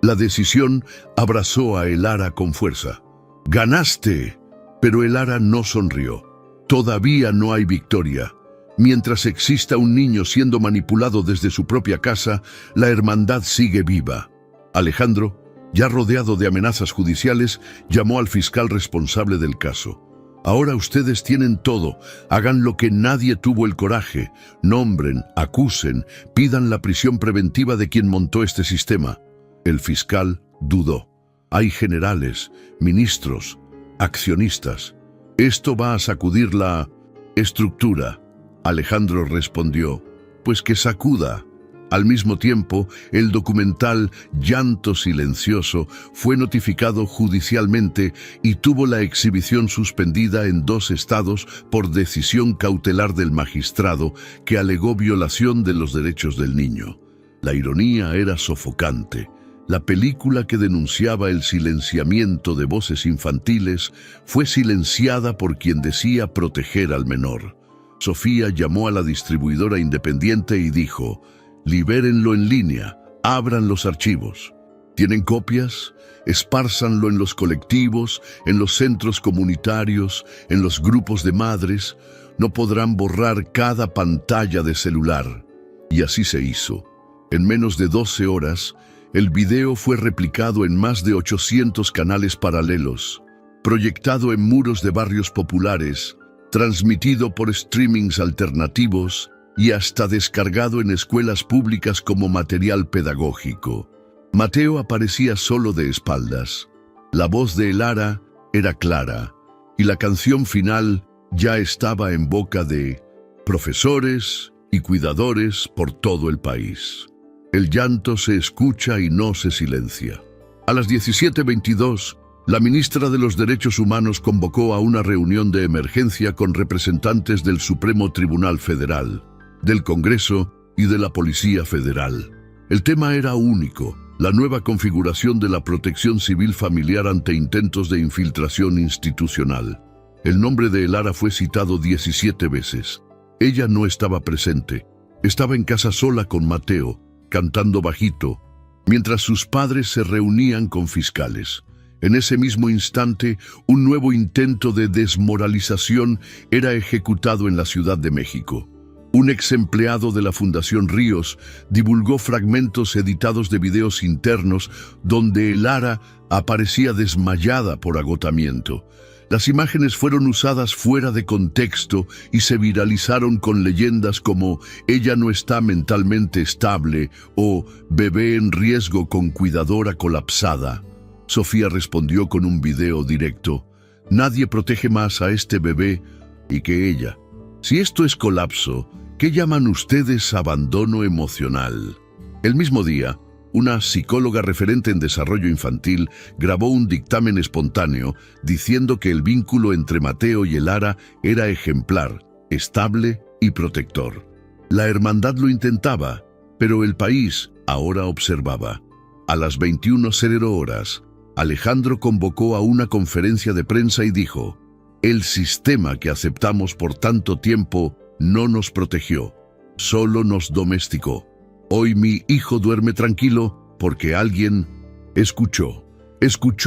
la decisión, abrazó a Elara con fuerza. ¡Ganaste! Pero Elara no sonrió. Todavía no hay victoria. Mientras exista un niño siendo manipulado desde su propia casa, la hermandad sigue viva. Alejandro, ya rodeado de amenazas judiciales, llamó al fiscal responsable del caso. Ahora ustedes tienen todo, hagan lo que nadie tuvo el coraje, nombren, acusen, pidan la prisión preventiva de quien montó este sistema. El fiscal dudó. Hay generales, ministros, accionistas. Esto va a sacudir la estructura. Alejandro respondió, pues que sacuda. Al mismo tiempo, el documental Llanto Silencioso fue notificado judicialmente y tuvo la exhibición suspendida en 2 estados por decisión cautelar del magistrado que alegó violación de los derechos del niño. La ironía era sofocante. La película que denunciaba el silenciamiento de voces infantiles fue silenciada por quien decía proteger al menor. Sofía llamó a la distribuidora independiente y dijo: libérenlo en línea, abran los archivos. ¿Tienen copias? Espárzanlo en los colectivos, en los centros comunitarios, en los grupos de madres. No podrán borrar cada pantalla de celular. Y así se hizo. En menos de 12 horas, el video fue replicado en más de 800 canales paralelos, proyectado en muros de barrios populares, transmitido por streamings alternativos y hasta descargado en escuelas públicas como material pedagógico. Mateo aparecía solo de espaldas. La voz de Elara era clara y la canción final ya estaba en boca de profesores y cuidadores por todo el país. El llanto se escucha y no se silencia. A las 17:22, la ministra de los Derechos Humanos convocó a una reunión de emergencia con representantes del Supremo Tribunal Federal, del Congreso y de la Policía Federal. El tema era único: la nueva configuración de la protección civil familiar ante intentos de infiltración institucional. El nombre de Elara fue citado 17 veces. Ella no estaba presente. Estaba en casa sola con Mateo, cantando bajito, mientras sus padres se reunían con fiscales. En ese mismo instante, un nuevo intento de desmoralización era ejecutado en la Ciudad de México. Un ex empleado de la Fundación Ríos divulgó fragmentos editados de videos internos donde Elara aparecía desmayada por agotamiento. Las imágenes fueron usadas fuera de contexto y se viralizaron con leyendas como «ella no está mentalmente estable» o «bebé en riesgo con cuidadora colapsada». Sofía respondió con un video directo: «Nadie protege más a este bebé y que ella. Si esto es colapso, ¿qué llaman ustedes abandono emocional?». El mismo día, una psicóloga referente en desarrollo infantil grabó un dictamen espontáneo diciendo que el vínculo entre Mateo y Elara era ejemplar, estable y protector. La hermandad lo intentaba, pero el país ahora observaba. A las 21:00 horas, Alejandro convocó a una conferencia de prensa y dijo: «El sistema que aceptamos por tanto tiempo no nos protegió, solo nos domesticó. Hoy mi hijo duerme tranquilo porque alguien escuchó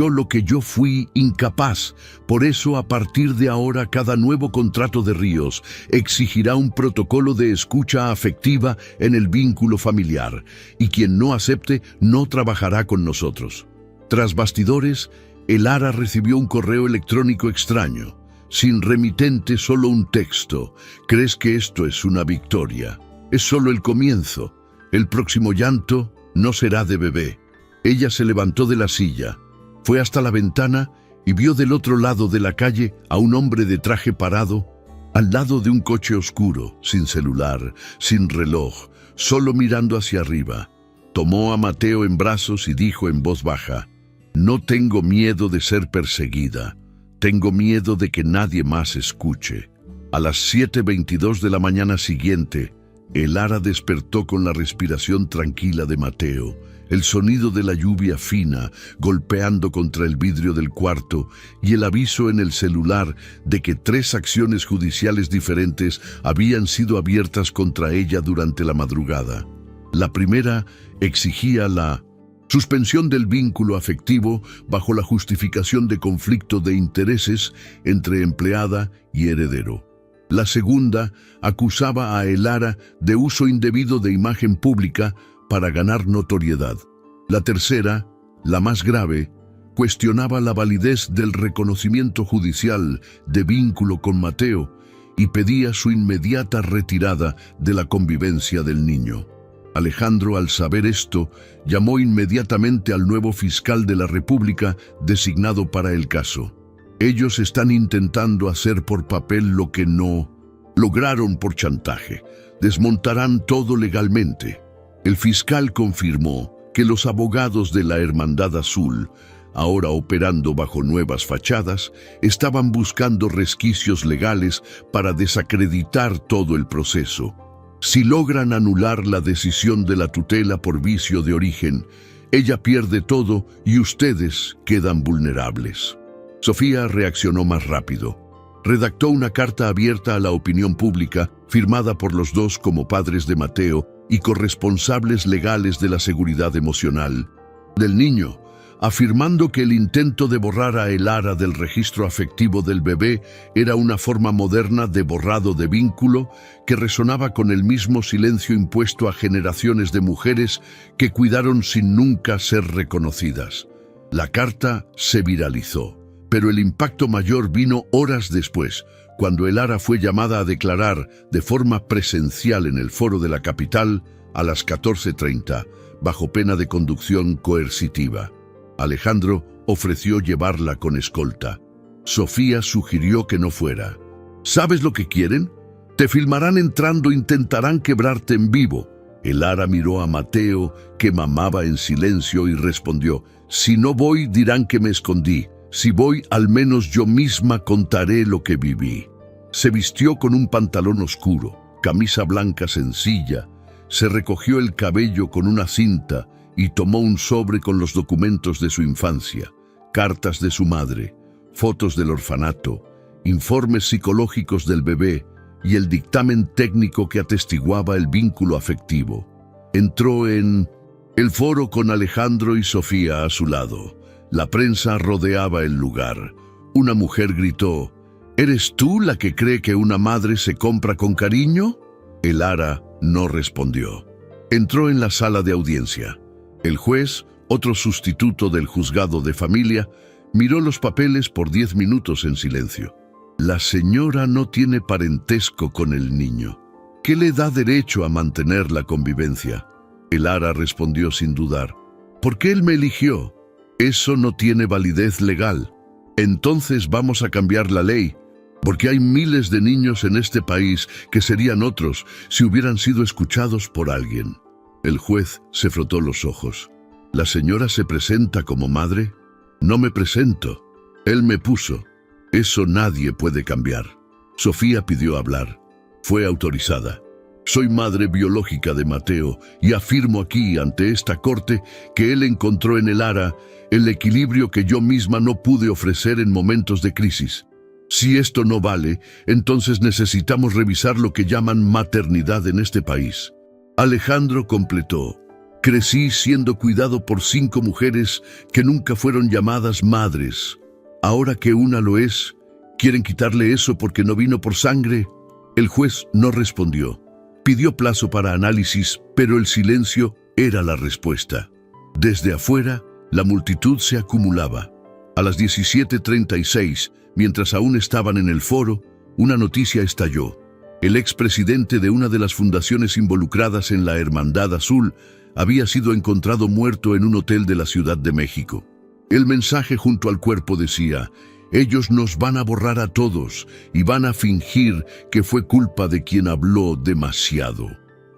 lo que yo fui incapaz. Por eso, a partir de ahora, cada nuevo contrato de Ríos exigirá un protocolo de escucha afectiva en el vínculo familiar, y quien no acepte no trabajará con nosotros». Tras bastidores, Elara recibió un correo electrónico extraño, sin remitente, solo un texto: «¿Crees que esto es una victoria? Es solo el comienzo. El próximo llanto no será de bebé». Ella se levantó de la silla, fue hasta la ventana y vio del otro lado de la calle a un hombre de traje parado al lado de un coche oscuro, sin celular, sin reloj, solo mirando hacia arriba. Tomó a Mateo en brazos y dijo en voz baja: «No tengo miedo de ser perseguida, tengo miedo de que nadie más escuche». A las 7:22 de la mañana siguiente, Elara despertó con la respiración tranquila de Mateo, el sonido de la lluvia fina golpeando contra el vidrio del cuarto y el aviso en el celular de que 3 acciones judiciales diferentes habían sido abiertas contra ella durante la madrugada. La primera exigía la suspensión del vínculo afectivo bajo la justificación de conflicto de intereses entre empleada y heredero. La segunda acusaba a Elara de uso indebido de imagen pública para ganar notoriedad. La tercera, la más grave, cuestionaba la validez del reconocimiento judicial de vínculo con Mateo y pedía su inmediata retirada de la convivencia del niño. Alejandro, al saber esto, llamó inmediatamente al nuevo fiscal de la República designado para el caso. Ellos están intentando hacer por papel lo que no lograron por chantaje. Desmontarán todo legalmente. El fiscal confirmó que los abogados de la Hermandad Azul, ahora operando bajo nuevas fachadas, estaban buscando resquicios legales para desacreditar todo el proceso. Si logran anular la decisión de la tutela por vicio de origen, ella pierde todo y ustedes quedan vulnerables. Sofía reaccionó más rápido. Redactó una carta abierta a la opinión pública, firmada por los dos como padres de Mateo y corresponsables legales de la seguridad emocional del niño, afirmando que el intento de borrar a Elara del registro afectivo del bebé era una forma moderna de borrado de vínculo que resonaba con el mismo silencio impuesto a generaciones de mujeres que cuidaron sin nunca ser reconocidas. La carta se viralizó, pero el impacto mayor vino horas después, cuando Elara fue llamada a declarar de forma presencial en el foro de la capital a las 14:30, bajo pena de conducción coercitiva. Alejandro ofreció llevarla con escolta. Sofía sugirió que no fuera. ¿Sabes lo que quieren? Te filmarán entrando, intentarán quebrarte en vivo. Elara miró a Mateo, que mamaba en silencio, y respondió: si no voy, dirán que me escondí. Si voy, al menos yo misma contaré lo que viví. Se vistió con un pantalón oscuro, camisa blanca sencilla, se recogió el cabello con una cinta y tomó un sobre con los documentos de su infancia, cartas de su madre, fotos del orfanato, informes psicológicos del bebé y el dictamen técnico que atestiguaba el vínculo afectivo. Entró en el foro con Alejandro y Sofía a su lado. La prensa rodeaba el lugar. Una mujer gritó: ¿eres tú la que cree que una madre se compra con cariño? Elara no respondió. Entró en la sala de audiencia. El juez, otro sustituto del juzgado de familia, miró los papeles por 10 minutos en silencio. La señora no tiene parentesco con el niño. ¿Qué le da derecho a mantener la convivencia? Elara respondió sin dudar: ¿por qué él me eligió? Eso no tiene validez legal. Entonces vamos a cambiar la ley, porque hay miles de niños en este país que serían otros si hubieran sido escuchados por alguien. El juez se frotó los ojos. ¿La señora se presenta como madre? No me presento. Él me puso. Eso nadie puede cambiar. Sofía pidió hablar. Fue autorizada. Soy madre biológica de Mateo y afirmo aquí ante esta corte que él encontró en Elara el equilibrio que yo misma no pude ofrecer en momentos de crisis. Si esto no vale, entonces necesitamos revisar lo que llaman maternidad en este país. Alejandro completó: crecí siendo cuidado por 5 mujeres que nunca fueron llamadas madres. Ahora que una lo es, ¿quieren quitarle eso porque no vino por sangre? El juez no respondió. Pidió plazo para análisis, pero el silencio era la respuesta. Desde afuera, la multitud se acumulaba. A las 17:36, mientras aún estaban en el foro, una noticia estalló. El expresidente de una de las fundaciones involucradas en la Hermandad Azul había sido encontrado muerto en un hotel de la Ciudad de México. El mensaje junto al cuerpo decía: ellos nos van a borrar a todos y van a fingir que fue culpa de quien habló demasiado.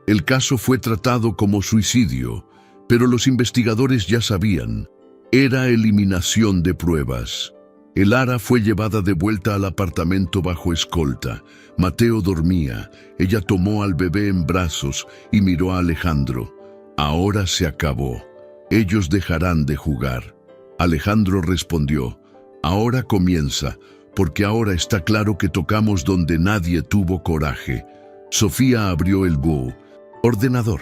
El caso fue tratado como suicidio, pero los investigadores ya sabían. Era eliminación de pruebas. Elara fue llevada de vuelta al apartamento bajo escolta. Mateo dormía. Ella tomó al bebé en brazos y miró a Alejandro. Ahora se acabó. Ellos dejarán de jugar. Alejandro respondió: ahora comienza, porque ahora está claro que tocamos donde nadie tuvo coraje. Sofía abrió el búho. Ordenador.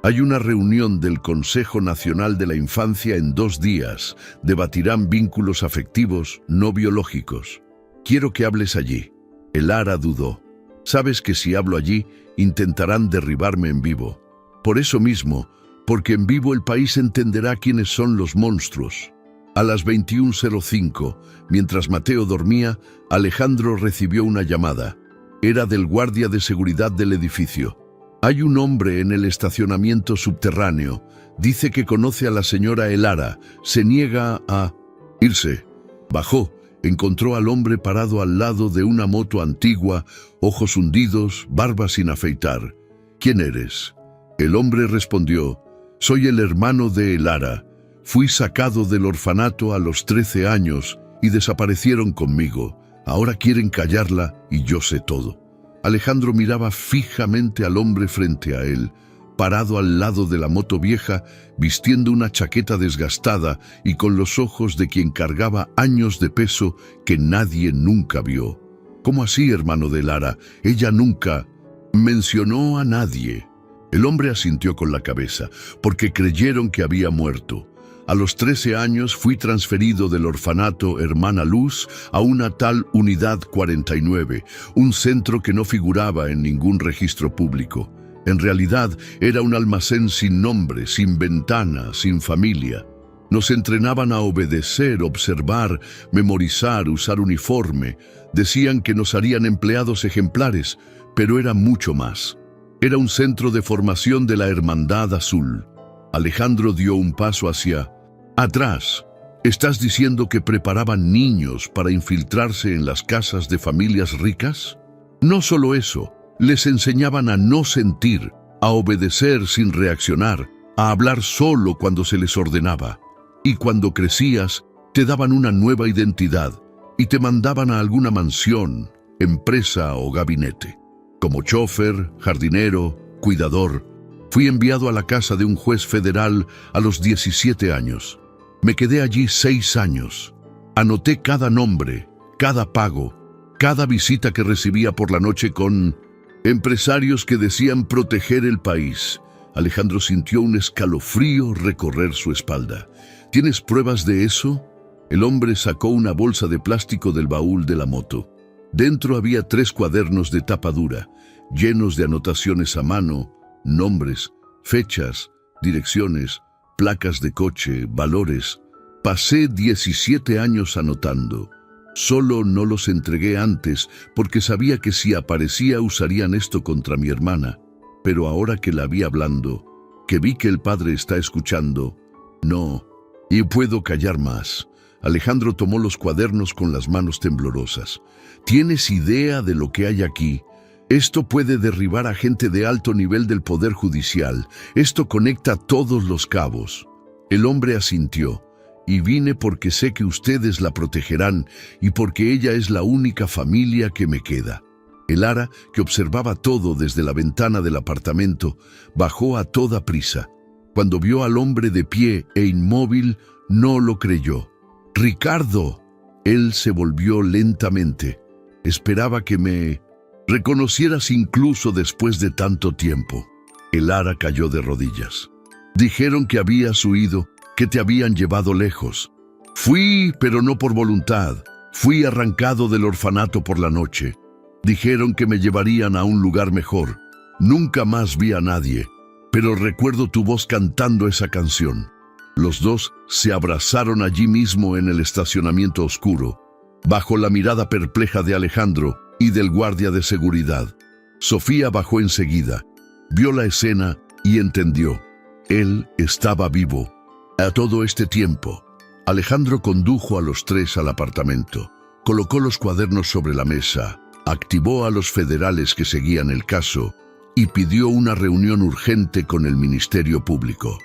Hay una reunión del Consejo Nacional de la Infancia en 2 días. Debatirán vínculos afectivos no biológicos. Quiero que hables allí. Elara dudó. Sabes que si hablo allí, intentarán derribarme en vivo. Por eso mismo, porque en vivo el país entenderá quiénes son los monstruos. A las 21:05, mientras Mateo dormía, Alejandro recibió una llamada. Era del guardia de seguridad del edificio. Hay un hombre en el estacionamiento subterráneo. Dice que conoce a la señora Elara. Se niega a irse. Bajó. Encontró al hombre parado al lado de una moto antigua, ojos hundidos, barba sin afeitar. ¿Quién eres? El hombre respondió: soy el hermano de Elara. Fui sacado del orfanato a los 13 años y desaparecieron conmigo. Ahora quieren callarla y yo sé todo. Alejandro miraba fijamente al hombre frente a él, parado al lado de la moto vieja, vistiendo una chaqueta desgastada y con los ojos de quien cargaba años de peso que nadie nunca vio. ¿Cómo así, hermano de Lara? Ella nunca mencionó a nadie. El hombre asintió con la cabeza, porque creyeron que había muerto. A los 13 años fui transferido del orfanato Hermana Luz a una tal Unidad 49, un centro que no figuraba en ningún registro público. En realidad era un almacén sin nombre, sin ventana, sin familia. Nos entrenaban a obedecer, observar, memorizar, usar uniforme. Decían que nos harían empleados ejemplares, pero era mucho más. Era un centro de formación de la Hermandad Azul. Alejandro dio un paso hacia atrás. ¿Estás diciendo que preparaban niños para infiltrarse en las casas de familias ricas? No solo eso, les enseñaban a no sentir, a obedecer sin reaccionar, a hablar solo cuando se les ordenaba. Y cuando crecías, te daban una nueva identidad y te mandaban a alguna mansión, empresa o gabinete. Como chofer, jardinero, cuidador, fui enviado a la casa de un juez federal a los 17 años. Me quedé allí 6 años. Anoté cada nombre, cada pago, cada visita que recibía por la noche con empresarios que decían proteger el país. Alejandro sintió un escalofrío recorrer su espalda. ¿Tienes pruebas de eso? El hombre sacó una bolsa de plástico del baúl de la moto. Dentro había 3 cuadernos de tapa dura, llenos de anotaciones a mano, nombres, fechas, direcciones, placas de coche, valores. Pasé 17 años anotando. Solo no los entregué antes porque sabía que si aparecía usarían esto contra mi hermana. Pero ahora que la vi hablando, que vi que el padre está escuchando, no, y puedo callar más. Alejandro tomó los cuadernos con las manos temblorosas. ¿Tienes idea de lo que hay aquí? Esto puede derribar a gente de alto nivel del Poder Judicial. Esto conecta todos los cabos. El hombre asintió. Y vine porque sé que ustedes la protegerán y porque ella es la única familia que me queda. El Lara, que observaba todo desde la ventana del apartamento, bajó a toda prisa. Cuando vio al hombre de pie e inmóvil, no lo creyó. ¡Ricardo! Él se volvió lentamente. Esperaba que me reconocieras incluso después de tanto tiempo. El Lara cayó de rodillas. Dijeron que habías huido, que te habían llevado lejos. Fui, pero no por voluntad. Fui arrancado del orfanato por la noche. Dijeron que me llevarían a un lugar mejor. Nunca más vi a nadie, pero recuerdo tu voz cantando esa canción. Los dos se abrazaron allí mismo en el estacionamiento oscuro, bajo la mirada perpleja de Alejandro y del guardia de seguridad. Sofía bajó enseguida, vio la escena y entendió. Él estaba vivo. A todo este tiempo, Alejandro condujo a los 3 al apartamento, colocó los cuadernos sobre la mesa, activó a los federales que seguían el caso y pidió una reunión urgente con el Ministerio Público.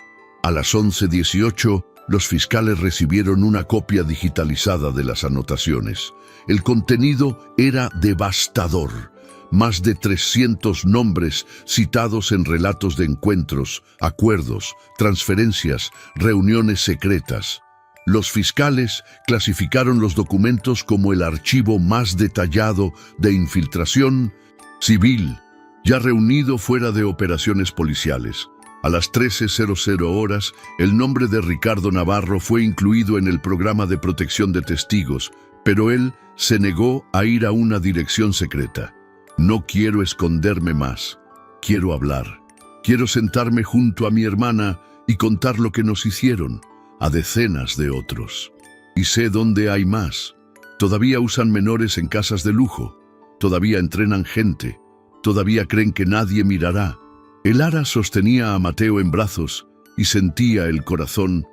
A las 11:18, los fiscales recibieron una copia digitalizada de las anotaciones. El contenido era devastador. Más de 300 nombres citados en relatos de encuentros, acuerdos, transferencias, reuniones secretas. Los fiscales clasificaron los documentos como el archivo más detallado de infiltración civil, ya reunido fuera de operaciones policiales. A las 13:00 horas, el nombre de Ricardo Navarro fue incluido en el programa de protección de testigos, pero él se negó a ir a una dirección secreta. No quiero esconderme más. Quiero hablar. Quiero sentarme junto a mi hermana y contar lo que nos hicieron a decenas de otros. Y sé dónde hay más. Todavía usan menores en casas de lujo. Todavía entrenan gente. Todavía creen que nadie mirará. El Lara sostenía a Mateo en brazos y sentía el corazón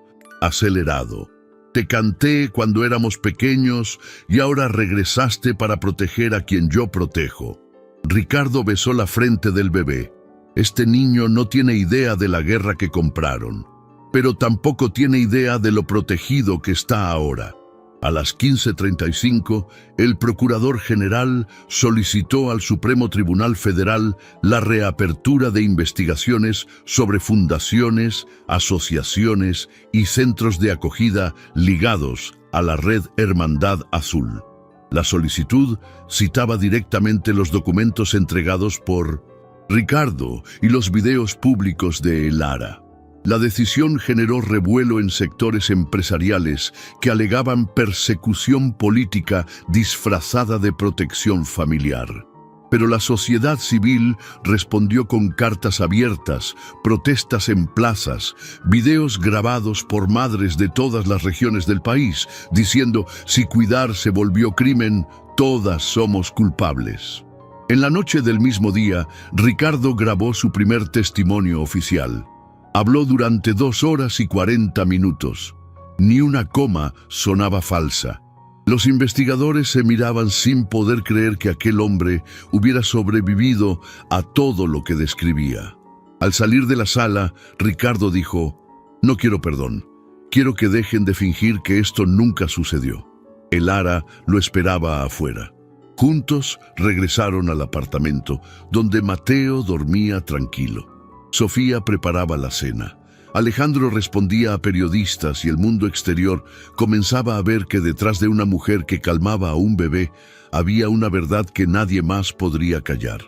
acelerado. Te canté cuando éramos pequeños y ahora regresaste para proteger a quien yo protejo. Ricardo besó la frente del bebé. Este niño no tiene idea de la guerra que compraron, pero tampoco tiene idea de lo protegido que está ahora. A las 15:35, el Procurador General solicitó al Supremo Tribunal Federal la reapertura de investigaciones sobre fundaciones, asociaciones y centros de acogida ligados a la red Hermandad Azul. La solicitud citaba directamente los documentos entregados por Ricardo y los videos públicos de El Ara. La decisión generó revuelo en sectores empresariales que alegaban persecución política disfrazada de protección familiar. Pero la sociedad civil respondió con cartas abiertas, protestas en plazas, videos grabados por madres de todas las regiones del país, diciendo: si cuidar se volvió crimen, todas somos culpables. En la noche del mismo día, Ricardo grabó su primer testimonio oficial. Habló durante 2 horas y 40 minutos. Ni una coma sonaba falsa. Los investigadores se miraban sin poder creer que aquel hombre hubiera sobrevivido a todo lo que describía. Al salir de la sala, Ricardo dijo: no quiero perdón. Quiero que dejen de fingir que esto nunca sucedió. El Ara lo esperaba afuera. Juntos regresaron al apartamento, donde Mateo dormía tranquilo. Sofía preparaba la cena. Alejandro respondía a periodistas y el mundo exterior comenzaba a ver que detrás de una mujer que calmaba a un bebé había una verdad que nadie más podría callar.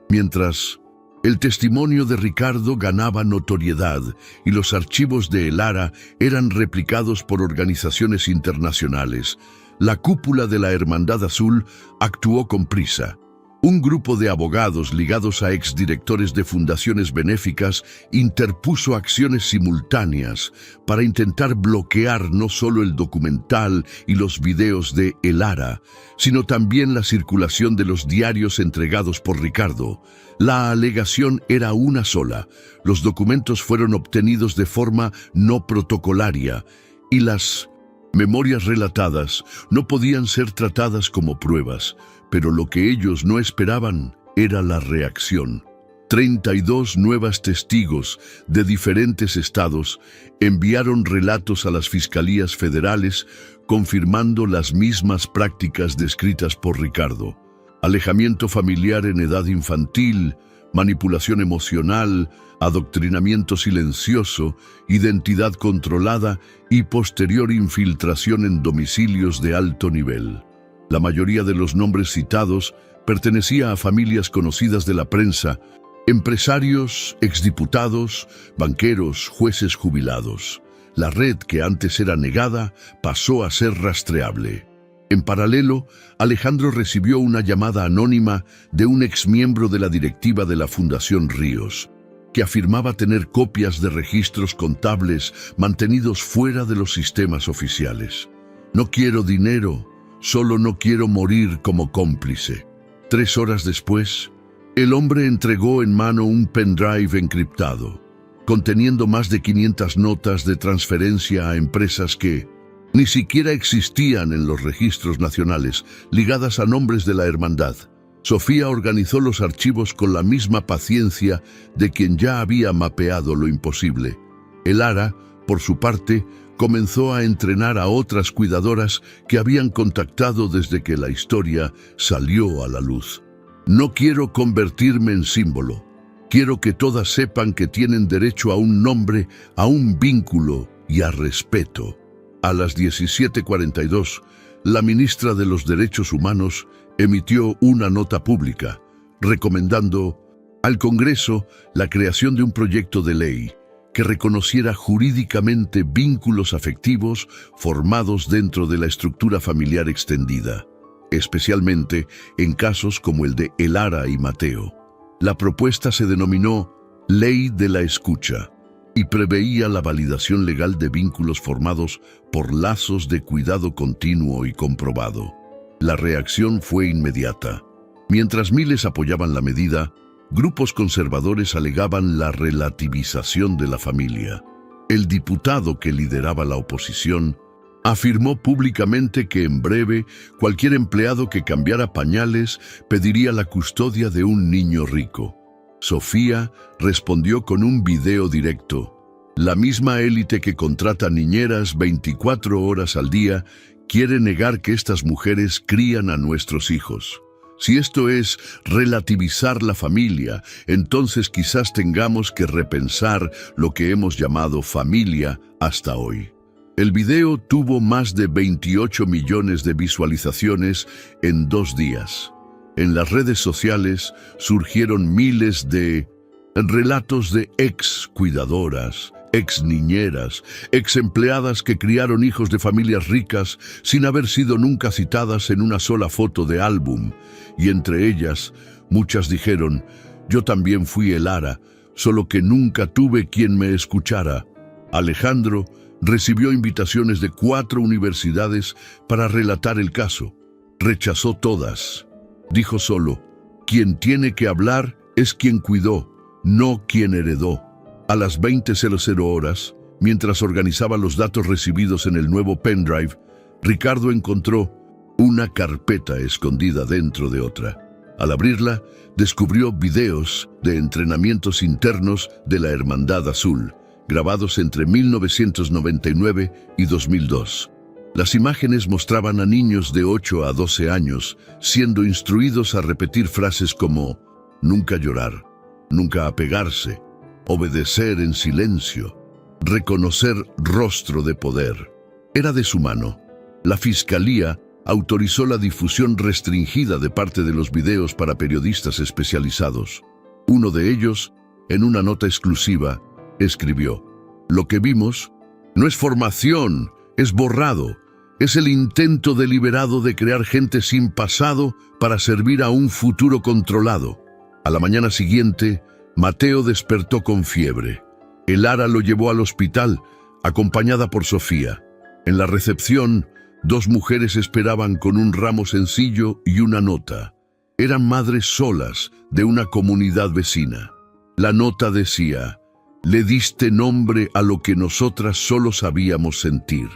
Mientras el testimonio de Ricardo ganaba notoriedad y los archivos de El Ara eran replicados por organizaciones internacionales, la cúpula de la Hermandad Azul actuó con prisa. Un grupo de abogados ligados a exdirectores de fundaciones benéficas interpuso acciones simultáneas para intentar bloquear no solo el documental y los videos de El Ara, sino también la circulación de los diarios entregados por Ricardo. La alegación era una sola: los documentos fueron obtenidos de forma no protocolaria y las memorias relatadas no podían ser tratadas como pruebas. Pero lo que ellos no esperaban era la reacción. 32 nuevas testigos de diferentes estados enviaron relatos a las fiscalías federales confirmando las mismas prácticas descritas por Ricardo: alejamiento familiar en edad infantil, manipulación emocional, adoctrinamiento silencioso, identidad controlada y posterior infiltración en domicilios de alto nivel. La mayoría de los nombres citados pertenecía a familias conocidas de la prensa, empresarios, exdiputados, banqueros, jueces jubilados. La red, que antes era negada, pasó a ser rastreable. En paralelo, Alejandro recibió una llamada anónima de un exmiembro de la directiva de la Fundación Ríos, que afirmaba tener copias de registros contables mantenidos fuera de los sistemas oficiales. No quiero dinero. Solo no quiero morir como cómplice. 3 horas después, el hombre entregó en mano un pendrive encriptado, conteniendo más de 500 notas de transferencia a empresas que ni siquiera existían en los registros nacionales, ligadas a nombres de la hermandad. Sofía organizó los archivos con la misma paciencia de quien ya había mapeado lo imposible. El Ara, por su parte, comenzó a entrenar a otras cuidadoras que habían contactado desde que la historia salió a la luz. No quiero convertirme en símbolo. Quiero que todas sepan que tienen derecho a un nombre, a un vínculo y a respeto. A las 17:42, la ministra de los Derechos Humanos emitió una nota pública recomendando al Congreso la creación de un proyecto de ley que reconociera jurídicamente vínculos afectivos formados dentro de la estructura familiar extendida, especialmente en casos como el de El Ara y Mateo. La propuesta se denominó Ley de la Escucha y preveía la validación legal de vínculos formados por lazos de cuidado continuo y comprobado. La reacción fue inmediata. Mientras miles apoyaban la medida, grupos conservadores alegaban la relativización de la familia. El diputado que lideraba la oposición afirmó públicamente que en breve cualquier empleado que cambiara pañales pediría la custodia de un niño rico. Sofía respondió con un video directo. La misma élite que contrata niñeras 24 horas al día quiere negar que estas mujeres crían a nuestros hijos. Si esto es relativizar la familia, entonces quizás tengamos que repensar lo que hemos llamado familia hasta hoy. El video tuvo más de 28 millones de visualizaciones en 2 días. En las redes sociales surgieron miles de relatos de ex cuidadoras, ex niñeras, ex empleadas que criaron hijos de familias ricas sin haber sido nunca citadas en una sola foto de álbum. Y entre ellas, muchas dijeron: yo también fui el Ara, solo que nunca tuve quien me escuchara. Alejandro recibió invitaciones de 4 universidades para relatar el caso. Rechazó todas. Dijo solo: quien tiene que hablar es quien cuidó, no quien heredó. A las 20:00 horas, mientras organizaba los datos recibidos en el nuevo pendrive, Ricardo encontró una carpeta escondida dentro de otra. Al abrirla, descubrió videos de entrenamientos internos de la Hermandad Azul, grabados entre 1999 y 2002. Las imágenes mostraban a niños de 8 a 12 años siendo instruidos a repetir frases como nunca llorar, nunca apegarse, obedecer en silencio, reconocer rostro de poder. Era de su mano. La Fiscalía autorizó la difusión restringida de parte de los videos para periodistas especializados. Uno de ellos, en una nota exclusiva, escribió: lo que vimos no es formación, es borrado. Es el intento deliberado de crear gente sin pasado para servir a un futuro controlado. A la mañana siguiente, Mateo despertó con fiebre. El Ara lo llevó al hospital, acompañada por Sofía. En la recepción, 2 mujeres esperaban con un ramo sencillo y una nota. Eran madres solas de una comunidad vecina. La nota decía: le diste nombre a lo que nosotras solo sabíamos sentir.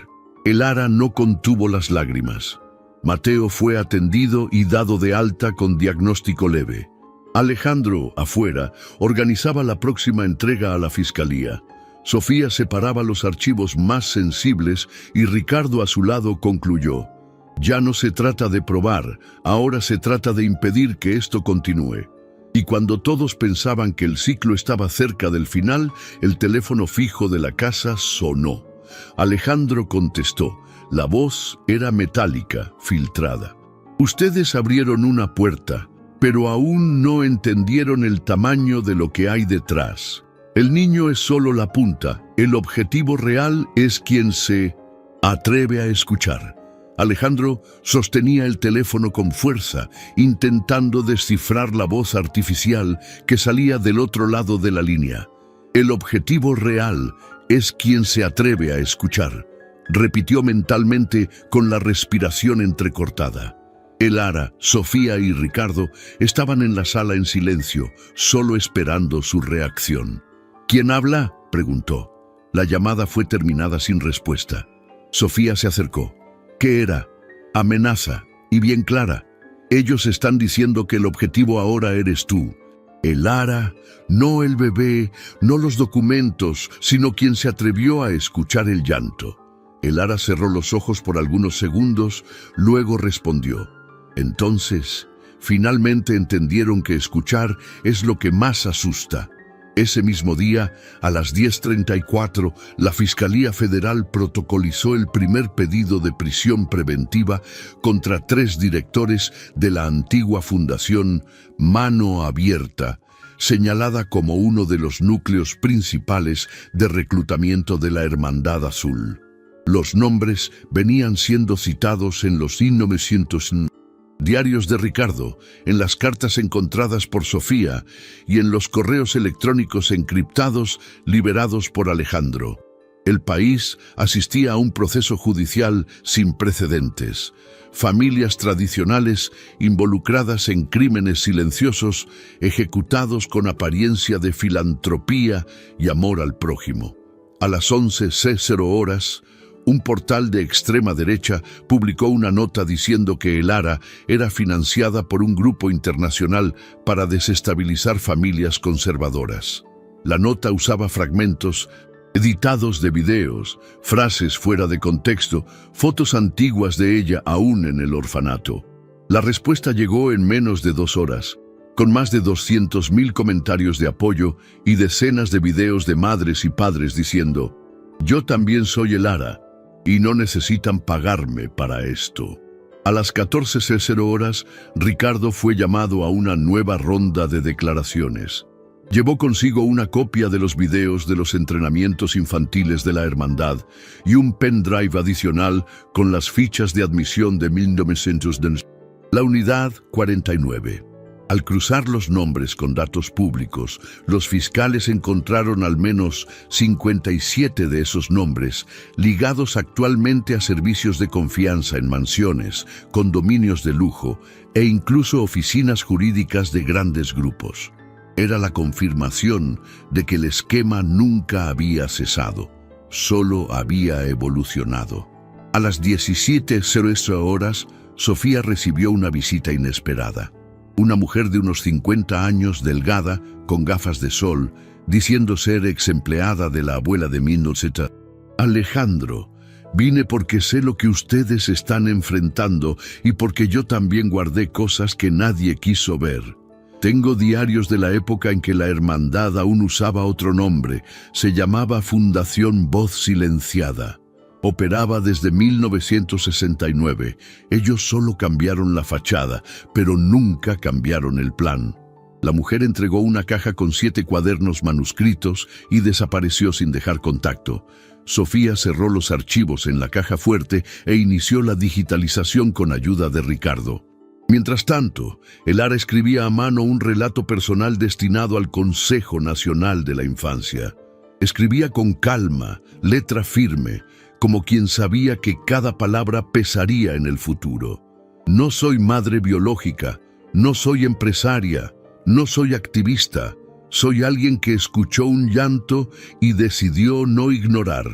El Ara no contuvo las lágrimas. Mateo fue atendido y dado de alta con diagnóstico leve. Alejandro, afuera, organizaba la próxima entrega a la Fiscalía. Sofía separaba los archivos más sensibles y Ricardo a su lado concluyó: ya no se trata de probar, ahora se trata de impedir que esto continúe. Y cuando todos pensaban que el ciclo estaba cerca del final, el teléfono fijo de la casa sonó. Alejandro contestó. La voz era metálica, filtrada. Ustedes abrieron una puerta, pero aún no entendieron el tamaño de lo que hay detrás. El niño es solo la punta, el objetivo real es quien se atreve a escuchar. Alejandro sostenía el teléfono con fuerza, intentando descifrar la voz artificial que salía del otro lado de la línea. El objetivo real es quien se atreve a escuchar, repitió mentalmente con la respiración entrecortada. El Ara, Sofía y Ricardo estaban en la sala en silencio, solo esperando su reacción. ¿Quién habla?, preguntó. La llamada fue terminada sin respuesta. Sofía se acercó. ¿Qué era? Amenaza, y bien clara. Ellos están diciendo que el objetivo ahora eres tú. El Ara, no el bebé, no los documentos, sino quien se atrevió a escuchar el llanto. El Ara cerró los ojos por algunos segundos, luego respondió. Entonces, finalmente entendieron que escuchar es lo que más asusta. Ese mismo día, a las 10:34, la Fiscalía Federal protocolizó el primer pedido de prisión preventiva contra 3 directores de la antigua fundación Mano Abierta, señalada como uno de los núcleos principales de reclutamiento de la Hermandad Azul. Los nombres venían siendo citados en los 1900 diarios de Ricardo, en las cartas encontradas por Sofía y en los correos electrónicos encriptados liberados por Alejandro. El país asistía a un proceso judicial sin precedentes. Familias tradicionales involucradas en crímenes silenciosos ejecutados con apariencia de filantropía y amor al prójimo. A las 11:00, un portal de extrema derecha publicó una nota diciendo que el Ara era financiada por un grupo internacional para desestabilizar familias conservadoras. La nota usaba fragmentos editados de videos, frases fuera de contexto, fotos antiguas de ella aún en el orfanato. La respuesta llegó en menos de 2 horas, con más de 200.000 comentarios de apoyo y decenas de videos de madres y padres diciendo: «Yo también soy Elara, y no necesitan pagarme para esto». A las 14:00 horas, Ricardo fue llamado a una nueva ronda de declaraciones. Llevó consigo una copia de los videos de los entrenamientos infantiles de la hermandad y un pendrive adicional con las fichas de admisión de 1900. La unidad 49. Al cruzar los nombres con datos públicos, los fiscales encontraron al menos 57 de esos nombres ligados actualmente a servicios de confianza en mansiones, condominios de lujo e incluso oficinas jurídicas de grandes grupos. Era la confirmación de que el esquema nunca había cesado, solo había evolucionado. A las 17:00 horas, Sofía recibió una visita inesperada. Una mujer de unos 50 años, delgada, con gafas de sol, diciendo ser ex empleada de la abuela de Minolzeta. «Alejandro, vine porque sé lo que ustedes están enfrentando y porque yo también guardé cosas que nadie quiso ver. Tengo diarios de la época en que la hermandad aún usaba otro nombre, se llamaba Fundación Voz Silenciada. Operaba desde 1969. Ellos solo cambiaron la fachada, pero nunca cambiaron el plan». La mujer entregó una caja con 7 cuadernos manuscritos y desapareció sin dejar contacto. Sofía cerró los archivos en la caja fuerte e inició la digitalización con ayuda de Ricardo. Mientras tanto, Elara escribía a mano un relato personal destinado al Consejo Nacional de la Infancia. Escribía con calma, letra firme, como quien sabía que cada palabra pesaría en el futuro. «No soy madre biológica, no soy empresaria, no soy activista, soy alguien que escuchó un llanto y decidió no ignorar.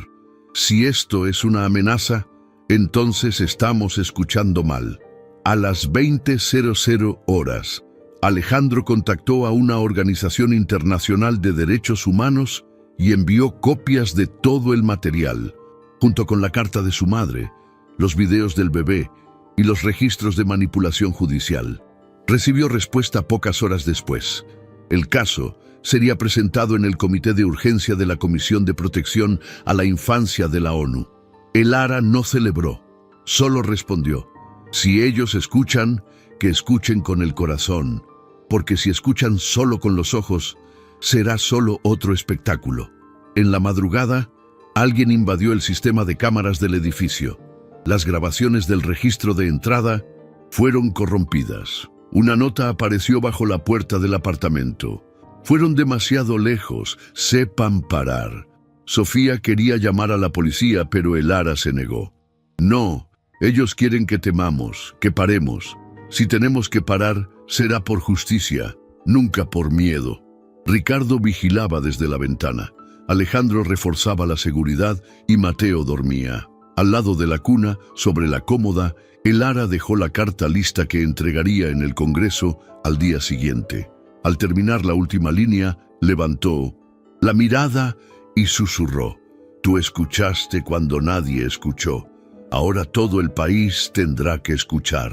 Si esto es una amenaza, entonces estamos escuchando mal». A las 20:00 horas, Alejandro contactó a una organización internacional de derechos humanos y envió copias de todo el material, junto con la carta de su madre, los videos del bebé y los registros de manipulación judicial. Recibió respuesta pocas horas después. El caso sería presentado en el Comité de Urgencia de la Comisión de Protección a la Infancia de la ONU. Elara no celebró, solo respondió: «Si ellos escuchan, que escuchen con el corazón, porque si escuchan solo con los ojos, será solo otro espectáculo». En la madrugada, alguien invadió el sistema de cámaras del edificio. Las grabaciones del registro de entrada fueron corrompidas. Una nota apareció bajo la puerta del apartamento: «Fueron demasiado lejos, sepan parar». Sofía quería llamar a la policía, pero Elara se negó. «No, ellos quieren que temamos, que paremos. Si tenemos que parar, será por justicia, nunca por miedo». Ricardo vigilaba desde la ventana. Alejandro reforzaba la seguridad y Mateo dormía. Al lado de la cuna, sobre la cómoda, Elara dejó la carta lista que entregaría en el Congreso al día siguiente. Al terminar la última línea, levantó la mirada y susurró: «Tú escuchaste cuando nadie escuchó. Ahora todo el país tendrá que escuchar».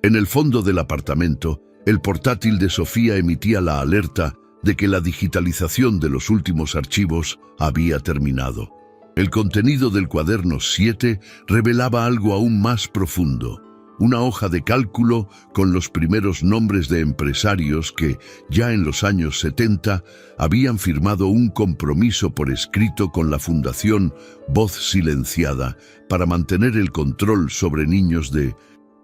En el fondo del apartamento, el portátil de Sofía emitía la alerta de que la digitalización de los últimos archivos había terminado. El contenido del cuaderno 7 revelaba algo aún más profundo: una hoja de cálculo con los primeros nombres de empresarios que, ya en los años 70, habían firmado un compromiso por escrito con la Fundación Voz Silenciada para mantener el control sobre niños de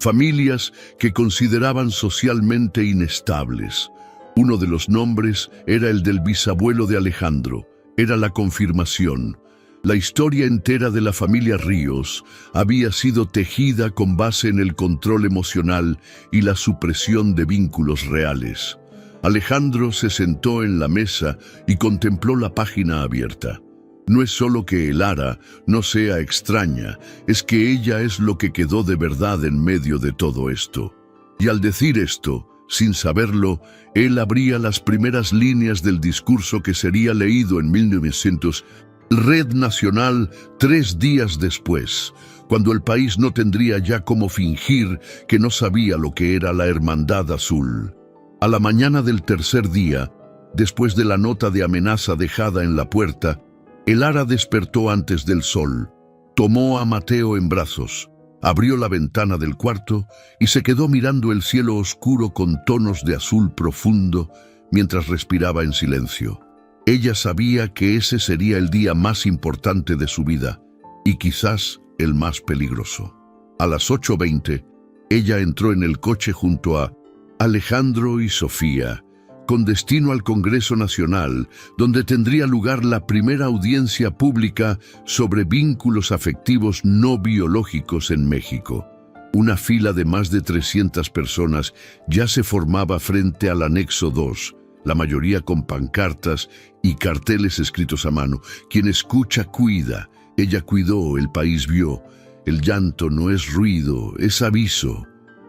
familias que consideraban socialmente inestables. Uno de los nombres era el del bisabuelo de Alejandro. Era la confirmación. La historia entera de la familia Ríos había sido tejida con base en el control emocional y la supresión de vínculos reales. Alejandro se sentó en la mesa y contempló la página abierta. No es solo que Elara no sea extraña, es que ella es lo que quedó de verdad en medio de todo esto. Y al decir esto, sin saberlo, él abría las primeras líneas del discurso que sería leído en 1900. Red Nacional 3 días después, cuando el país no tendría ya cómo fingir que no sabía lo que era la Hermandad Azul. A la mañana del tercer día, después de la nota de amenaza dejada en la puerta, el Ara despertó antes del sol, tomó a Mateo en brazos, abrió la ventana del cuarto y se quedó mirando el cielo oscuro con tonos de azul profundo mientras respiraba en silencio. Ella sabía que ese sería el día más importante de su vida y quizás el más peligroso. A las 8:20, ella entró en el coche junto a Alejandro y Sofía, con destino al Congreso Nacional, donde tendría lugar la primera audiencia pública sobre vínculos afectivos no biológicos en México. Una fila de más de 300 personas ya se formaba frente al anexo 2, la mayoría con pancartas y carteles escritos a mano. Quien escucha cuida, ella cuidó, el país vio. El llanto no es ruido, es aviso.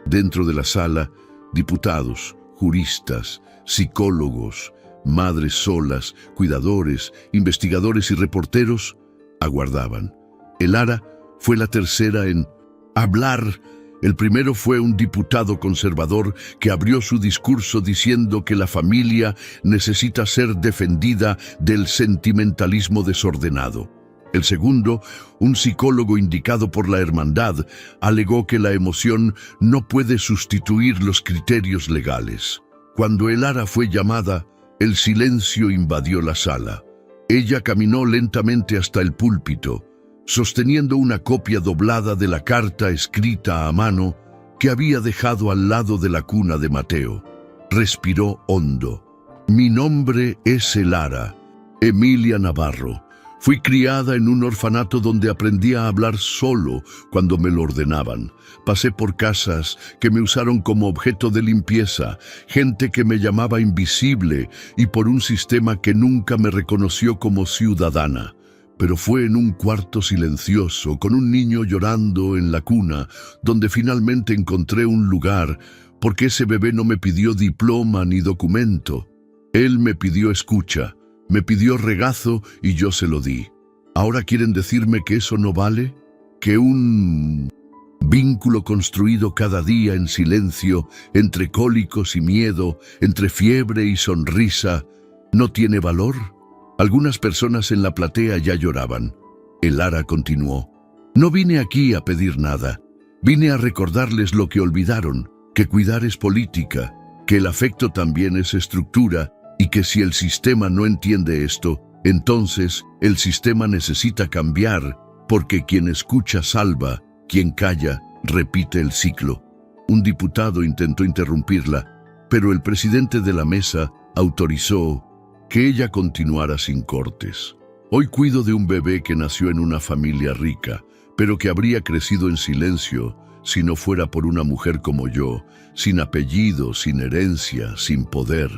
Dentro de la sala, diputados, juristas, psicólogos, madres solas, cuidadores, investigadores y reporteros aguardaban. El Ara fue la tercera en hablar. El primero fue un diputado conservador que abrió su discurso diciendo que la familia necesita ser defendida del sentimentalismo desordenado. El segundo, un psicólogo indicado por la Hermandad, alegó que la emoción no puede sustituir los criterios legales. Cuando el Ara fue llamada, el silencio invadió la sala. Ella caminó lentamente hasta el púlpito, sosteniendo una copia doblada de la carta escrita a mano que había dejado al lado de la cuna de Mateo. Respiró hondo. Mi nombre es el Ara, Emilia Navarro. Fui criada en un orfanato donde aprendí a hablar solo cuando me lo ordenaban. Pasé por casas que me usaron como objeto de limpieza, gente que me llamaba invisible y por un sistema que nunca me reconoció como ciudadana. Pero fue en un cuarto silencioso, con un niño llorando en la cuna, donde finalmente encontré un lugar, porque ese bebé no me pidió diploma ni documento. Él me pidió escucha. Me pidió regazo y yo se lo di. ¿Ahora quieren decirme que eso no vale? ¿Que un vínculo construido cada día en silencio, entre cólicos y miedo, entre fiebre y sonrisa, no tiene valor? Algunas personas en la platea ya lloraban. El Ara continuó. No vine aquí a pedir nada. Vine a recordarles lo que olvidaron, que cuidar es política, que el afecto también es estructura, y que si el sistema no entiende esto, entonces el sistema necesita cambiar, porque quien escucha salva, quien calla repite el ciclo. Un diputado intentó interrumpirla, pero el presidente de la mesa autorizó que ella continuara sin cortes. Hoy cuido de un bebé que nació en una familia rica, pero que habría crecido en silencio si no fuera por una mujer como yo, sin apellido, sin herencia, sin poder.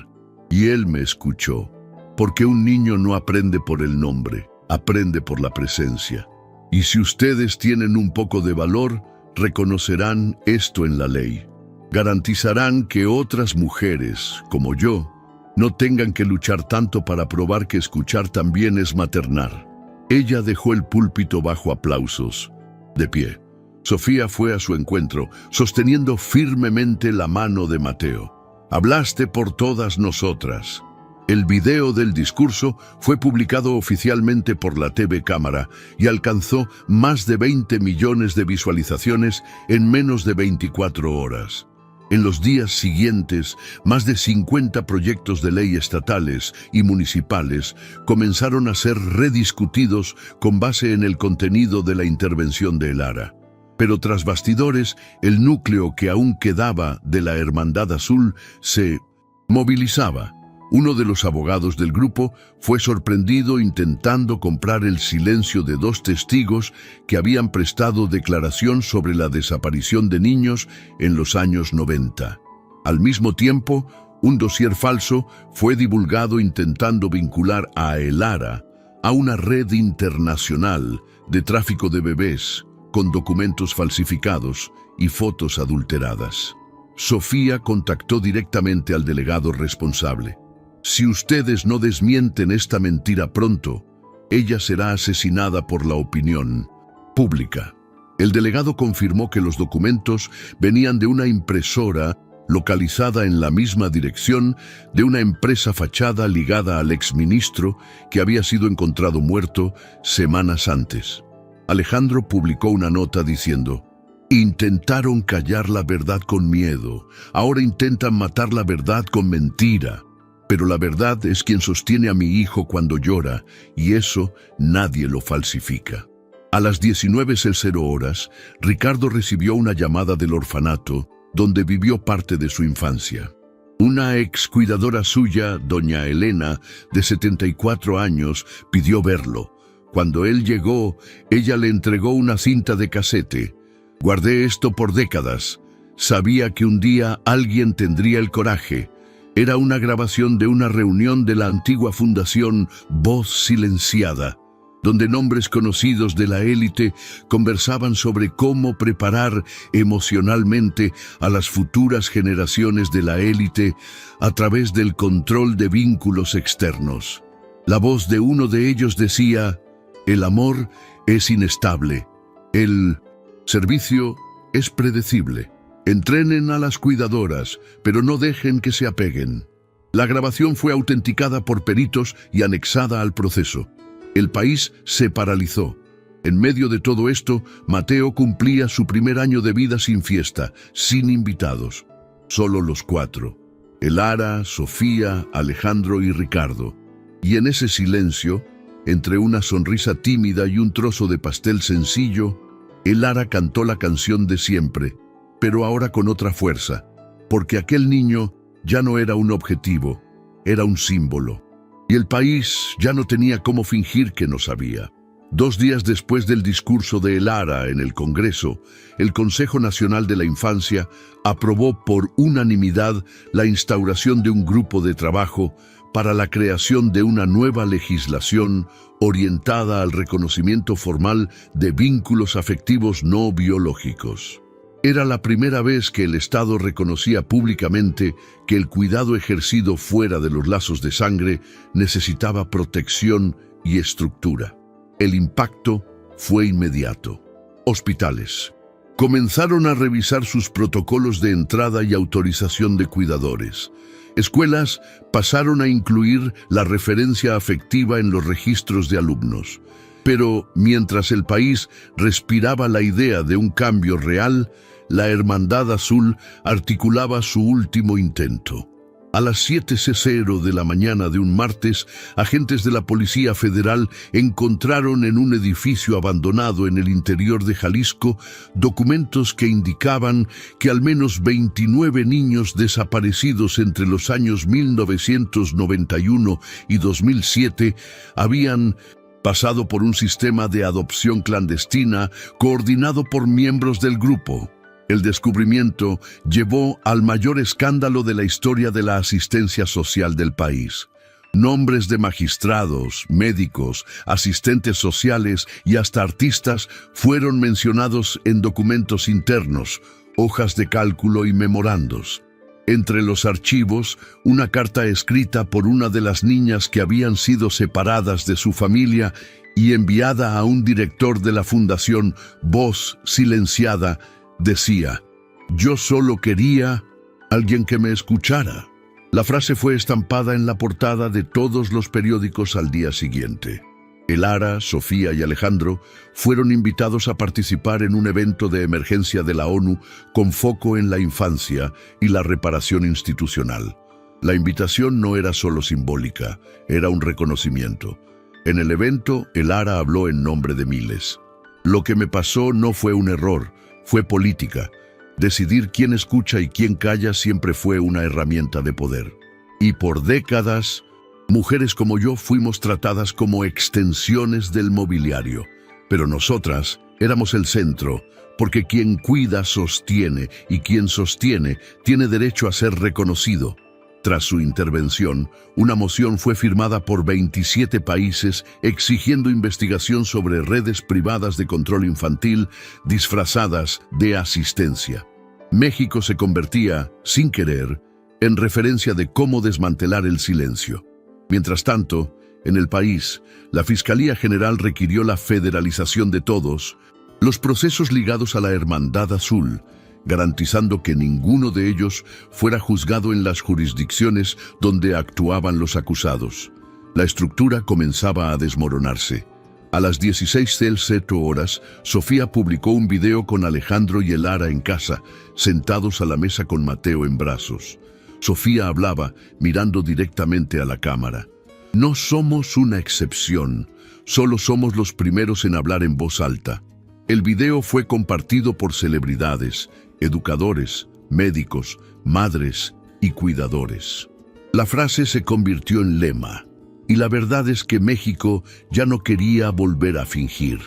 Y él me escuchó, porque un niño no aprende por el nombre, aprende por la presencia. Y si ustedes tienen un poco de valor, reconocerán esto en la ley. Garantizarán que otras mujeres, como yo, no tengan que luchar tanto para probar que escuchar también es maternar. Ella dejó el púlpito bajo aplausos, de pie. Sofía fue a su encuentro, sosteniendo firmemente la mano de Mateo. Hablaste por todas nosotras. El video del discurso fue publicado oficialmente por la TV Cámara y alcanzó más de 20 millones de visualizaciones en menos de 24 horas. En los días siguientes, más de 50 proyectos de ley estatales y municipales comenzaron a ser rediscutidos con base en el contenido de la intervención de el Ara. Pero tras bastidores, el núcleo que aún quedaba de la Hermandad Azul se movilizaba. Uno de los abogados del grupo fue sorprendido intentando comprar el silencio de 2 testigos que habían prestado declaración sobre la desaparición de niños en los años 90. Al mismo tiempo, un dossier falso fue divulgado intentando vincular a el Ara a una red internacional de tráfico de bebés, con documentos falsificados y fotos adulteradas. Sofía contactó directamente al delegado responsable. Si ustedes no desmienten esta mentira pronto, ella será asesinada por la opinión pública. El delegado confirmó que los documentos venían de una impresora localizada en la misma dirección de una empresa fachada ligada al exministro que había sido encontrado muerto semanas antes. Alejandro publicó una nota diciendo: intentaron callar la verdad con miedo, ahora intentan matar la verdad con mentira. Pero la verdad es quien sostiene a mi hijo cuando llora, y eso nadie lo falsifica. A las 19:00 horas, Ricardo recibió una llamada del orfanato, donde vivió parte de su infancia. Una ex cuidadora suya, doña Elena, de 74 años, pidió verlo. Cuando él llegó, ella le entregó una cinta de casete. Guardé esto por décadas. Sabía que un día alguien tendría el coraje. Era una grabación de una reunión de la antigua fundación Voz Silenciada, donde nombres conocidos de la élite conversaban sobre cómo preparar emocionalmente a las futuras generaciones de la élite a través del control de vínculos externos. La voz de uno de ellos decía: el amor es inestable, el servicio es predecible. Entrenen a las cuidadoras, pero no dejen que se apeguen. La grabación fue autenticada por peritos y anexada al proceso. El país se paralizó. En medio de todo esto, Mateo cumplía su primer año de vida sin fiesta, sin invitados. Solo los 4. Elara, Sofía, Alejandro y Ricardo. Y en ese silencio, entre una sonrisa tímida y un trozo de pastel sencillo, Elara cantó la canción de siempre, pero ahora con otra fuerza, porque aquel niño ya no era un objetivo, era un símbolo. Y el país ya no tenía cómo fingir que no sabía. 2 días después del discurso de Elara en el Congreso, el Consejo Nacional de la Infancia aprobó por unanimidad la instauración de un grupo de trabajo para la creación de una nueva legislación orientada al reconocimiento formal de vínculos afectivos no biológicos. Era la primera vez que el Estado reconocía públicamente que el cuidado ejercido fuera de los lazos de sangre necesitaba protección y estructura. El impacto fue inmediato. Hospitales comenzaron a revisar sus protocolos de entrada y autorización de cuidadores. Escuelas pasaron a incluir la referencia afectiva en los registros de alumnos. Pero mientras el país respiraba la idea de un cambio real, la Hermandad Azul articulaba su último intento. A las 7:00 de la mañana de un martes, agentes de la Policía Federal encontraron en un edificio abandonado en el interior de Jalisco documentos que indicaban que al menos 29 niños desaparecidos entre los años 1991 y 2007 habían pasado por un sistema de adopción clandestina coordinado por miembros del grupo. El descubrimiento llevó al mayor escándalo de la historia de la asistencia social del país. Nombres de magistrados, médicos, asistentes sociales y hasta artistas fueron mencionados en documentos internos, hojas de cálculo y memorandos. Entre los archivos, una carta escrita por una de las niñas que habían sido separadas de su familia y enviada a un director de la Fundación Voz Silenciada, decía: yo solo quería alguien que me escuchara. La frase fue estampada en la portada de todos los periódicos al día siguiente. Elara, Sofía y Alejandro fueron invitados a participar en un evento de emergencia de la ONU con foco en la infancia y la reparación institucional. La invitación no era solo simbólica, era un reconocimiento. En el evento, Elara habló en nombre de miles. Lo que me pasó no fue un error, fue política. Decidir quién escucha y quién calla siempre fue una herramienta de poder. Y por décadas, mujeres como yo fuimos tratadas como extensiones del mobiliario. Pero nosotras éramos el centro, porque quien cuida sostiene, y quien sostiene tiene derecho a ser reconocido. Tras su intervención, una moción fue firmada por 27 países exigiendo investigación sobre redes privadas de control infantil disfrazadas de asistencia. México se convertía, sin querer, en referencia de cómo desmantelar el silencio. Mientras tanto, En el país, la Fiscalía General requirió la federalización de todos los procesos ligados a la Hermandad Azul, garantizando que ninguno de ellos fuera juzgado en las jurisdicciones donde actuaban los acusados. La estructura comenzaba a desmoronarse. A las 16:00 horas, Sofía publicó un video con Alejandro y Elara en casa, sentados a la mesa con Mateo en brazos. Sofía hablaba, mirando directamente a la cámara. No somos una excepción, solo somos los primeros en hablar en voz alta. El video fue compartido por celebridades, educadores, médicos, madres y cuidadores. La frase se convirtió en lema. Y la verdad es que México ya no quería volver a fingir.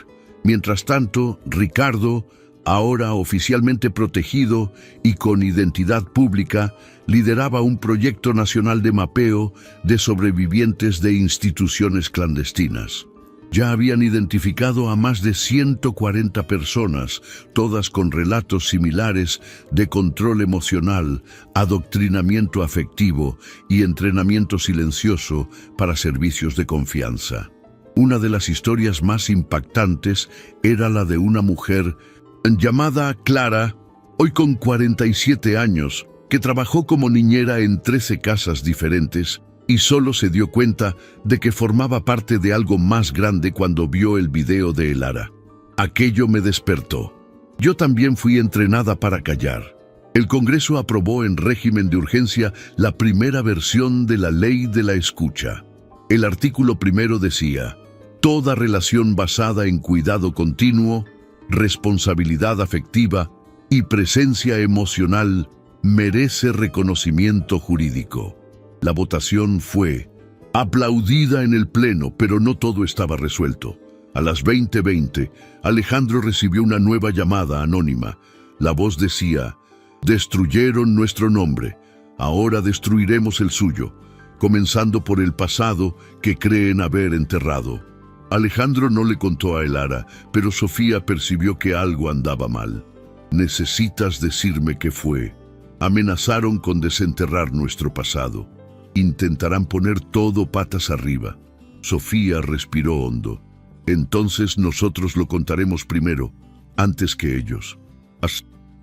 Mientras tanto, Ricardo, ahora oficialmente protegido y con identidad pública, lideraba un proyecto nacional de mapeo de sobrevivientes de instituciones clandestinas. Ya habían identificado a más de 140 personas, todas con relatos similares de control emocional, adoctrinamiento afectivo y entrenamiento silencioso para servicios de confianza. Una de las historias más impactantes era la de una mujer llamada Clara, hoy con 47 años, que trabajó como niñera en 13 casas diferentes y solo se dio cuenta de que formaba parte de algo más grande cuando vio el video de Elara. Aquello me despertó. Yo también fui entrenada para callar. El Congreso aprobó en régimen de urgencia la primera versión de la Ley de la Escucha. El artículo primero decía: toda relación basada en cuidado continuo, responsabilidad afectiva y presencia emocional merece reconocimiento jurídico. La votación fue aplaudida en el Pleno, pero no todo estaba resuelto. A las 20:20, Alejandro recibió una nueva llamada anónima. La voz decía: destruyeron nuestro nombre, ahora destruiremos el suyo, comenzando por el pasado que creen haber enterrado. Alejandro no le contó a Elara, pero Sofía percibió que algo andaba mal. Necesitas decirme qué fue. Amenazaron con desenterrar nuestro pasado. Intentarán poner todo patas arriba. Sofía respiró hondo. Entonces nosotros lo contaremos primero, antes que ellos.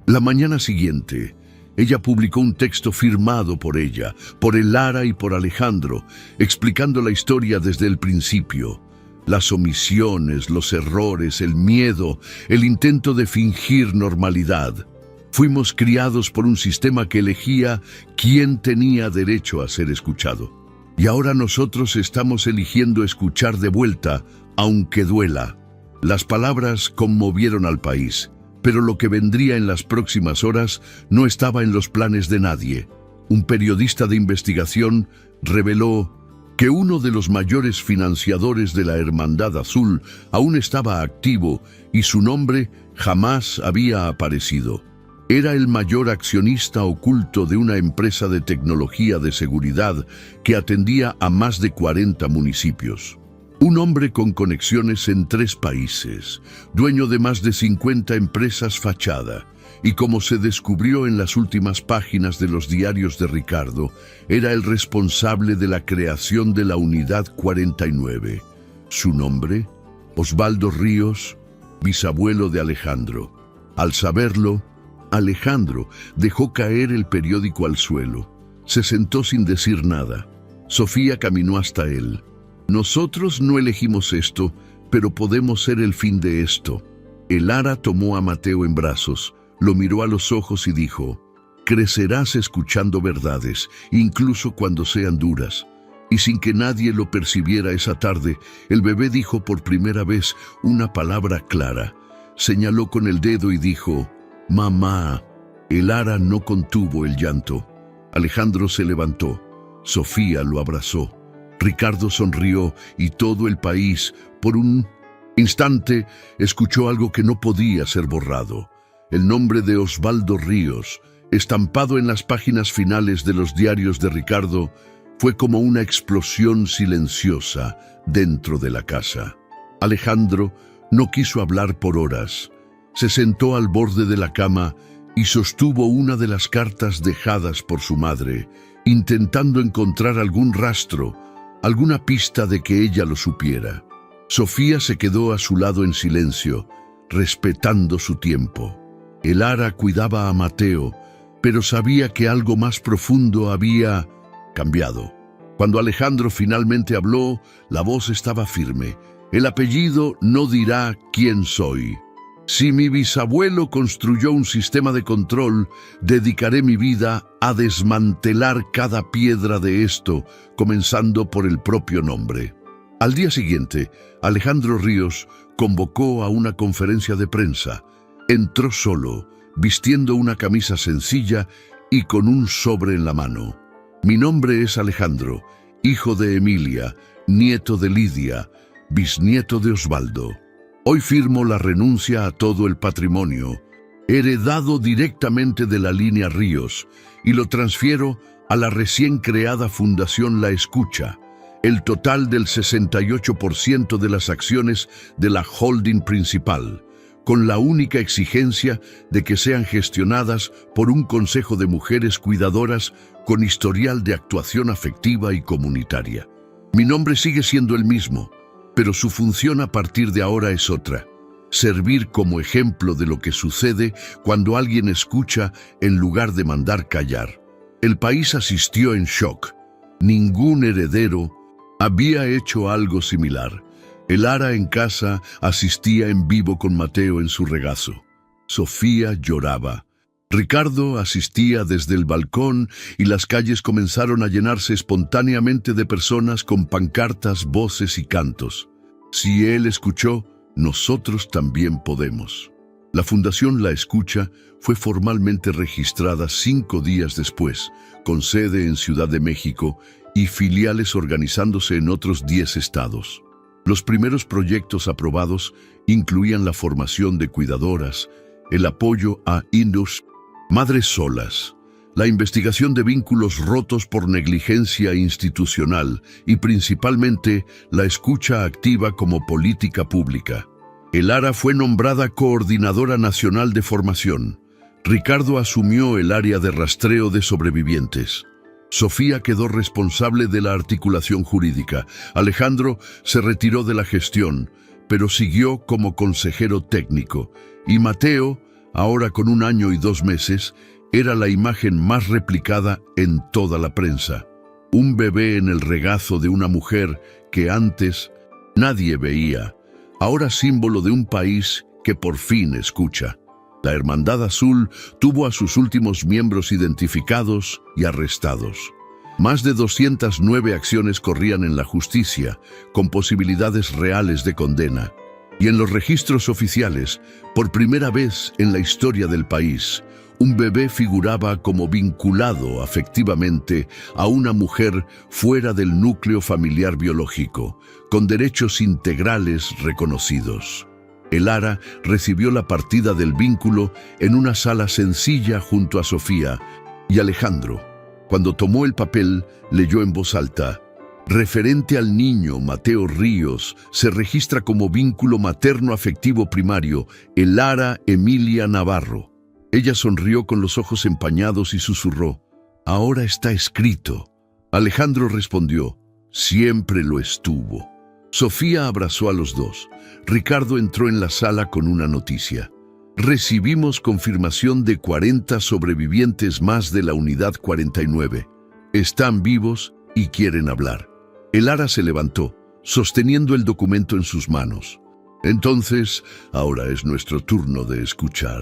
La mañana siguiente, ella publicó un texto firmado por ella, por Elara y por Alejandro, explicando la historia desde el principio. Las omisiones, los errores, el miedo, el intento de fingir normalidad. Fuimos criados por un sistema que elegía quién tenía derecho a ser escuchado. Y ahora nosotros estamos eligiendo escuchar de vuelta, aunque duela. Las palabras conmovieron al país, pero lo que vendría en las próximas horas no estaba en los planes de nadie. Un periodista de investigación reveló que uno de los mayores financiadores de la Hermandad Azul aún estaba activo y su nombre jamás había aparecido. Era el mayor accionista oculto de una empresa de tecnología de seguridad que atendía a más de 40 municipios. Un hombre con conexiones en 3 países, dueño de más de 50 empresas fachada, y como se descubrió en las últimas páginas de los diarios de Ricardo, era el responsable de la creación de la Unidad 49. Su nombre: Osvaldo Ríos, bisabuelo de Alejandro. Al saberlo, Alejandro dejó caer el periódico al suelo. Se sentó sin decir nada. Sofía caminó hasta él. Nosotros no elegimos esto, pero podemos ser el fin de esto. Elara tomó a Mateo en brazos, lo miró a los ojos y dijo: crecerás escuchando verdades, incluso cuando sean duras. Y sin que nadie lo percibiera esa tarde, el bebé dijo por primera vez una palabra clara. Señaló con el dedo y dijo: mamá. Elara no contuvo el llanto. Alejandro se levantó. Sofía lo abrazó. Ricardo sonrió y todo el país, por un instante, escuchó algo que no podía ser borrado. El nombre de Osvaldo Ríos, estampado en las páginas finales de los diarios de Ricardo, fue como una explosión silenciosa dentro de la casa. Alejandro no quiso hablar por horas. Se sentó al borde de la cama y sostuvo una de las cartas dejadas por su madre, intentando encontrar algún rastro, alguna pista de que ella lo supiera. Sofía se quedó a su lado en silencio, respetando su tiempo. Elara cuidaba a Mateo, pero sabía que algo más profundo había cambiado. Cuando Alejandro finalmente habló, la voz estaba firme. El apellido no dirá quién soy. Si mi bisabuelo construyó un sistema de control, dedicaré mi vida a desmantelar cada piedra de esto, comenzando por el propio nombre. Al día siguiente, Alejandro Ríos convocó a una conferencia de prensa. Entró solo, vistiendo una camisa sencilla y con un sobre en la mano. Mi nombre es Alejandro, hijo de Emilia, nieto de Lidia, bisnieto de Osvaldo. Hoy firmo la renuncia a todo el patrimonio, heredado directamente de la línea Ríos, y lo transfiero a la recién creada Fundación La Escucha, el total del 68% de las acciones de la holding principal, con la única exigencia de que sean gestionadas por un consejo de mujeres cuidadoras con historial de actuación afectiva y comunitaria. Mi nombre sigue siendo el mismo, pero su función a partir de ahora es otra: servir como ejemplo de lo que sucede cuando alguien escucha en lugar de mandar callar. El país asistió en shock. Ningún heredero había hecho algo similar. Elara en casa asistía en vivo con Mateo en su regazo. Sofía lloraba. Ricardo asistía desde el balcón y las calles comenzaron a llenarse espontáneamente de personas con pancartas, voces y cantos. Si él escuchó, nosotros también podemos. La Fundación La Escucha fue formalmente registrada 5 días después, con sede en Ciudad de México y filiales organizándose en otros 10 estados. Los primeros proyectos aprobados incluían la formación de cuidadoras, el apoyo a madres solas, la investigación de vínculos rotos por negligencia institucional y principalmente la escucha activa como política pública. Elara fue nombrada Coordinadora Nacional de Formación. Ricardo asumió el área de rastreo de sobrevivientes. Sofía quedó responsable de la articulación jurídica. Alejandro se retiró de la gestión, pero siguió como consejero técnico. Y Mateo, ahora con 1 año y 2 meses, era la imagen más replicada en toda la prensa. Un bebé en el regazo de una mujer que antes nadie veía, ahora símbolo de un país que por fin escucha. La Hermandad Azul tuvo a sus últimos miembros identificados y arrestados. Más de 209 acciones corrían en la justicia, con posibilidades reales de condena. Y en los registros oficiales, por primera vez en la historia del país, un bebé figuraba como vinculado afectivamente a una mujer fuera del núcleo familiar biológico, con derechos integrales reconocidos. Elara recibió la partida del vínculo en una sala sencilla junto a Sofía y Alejandro. Cuando tomó el papel, leyó en voz alta: referente al niño Mateo Ríos, se registra como vínculo materno-afectivo primario Elara Emilia Navarro. Ella sonrió con los ojos empañados y susurró: ahora está escrito. Alejandro respondió: siempre lo estuvo. Sofía abrazó a los dos. Ricardo entró en la sala con una noticia: recibimos confirmación de 40 sobrevivientes más de la unidad 49. Están vivos y quieren hablar. Elara se levantó, sosteniendo el documento en sus manos. Entonces, ahora es nuestro turno de escuchar.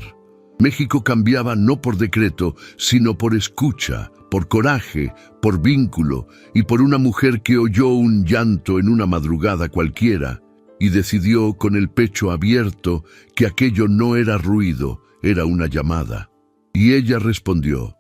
México cambiaba no por decreto, sino por escucha, por coraje, por vínculo y por una mujer que oyó un llanto en una madrugada cualquiera y decidió con el pecho abierto que aquello no era ruido, era una llamada. Y ella respondió: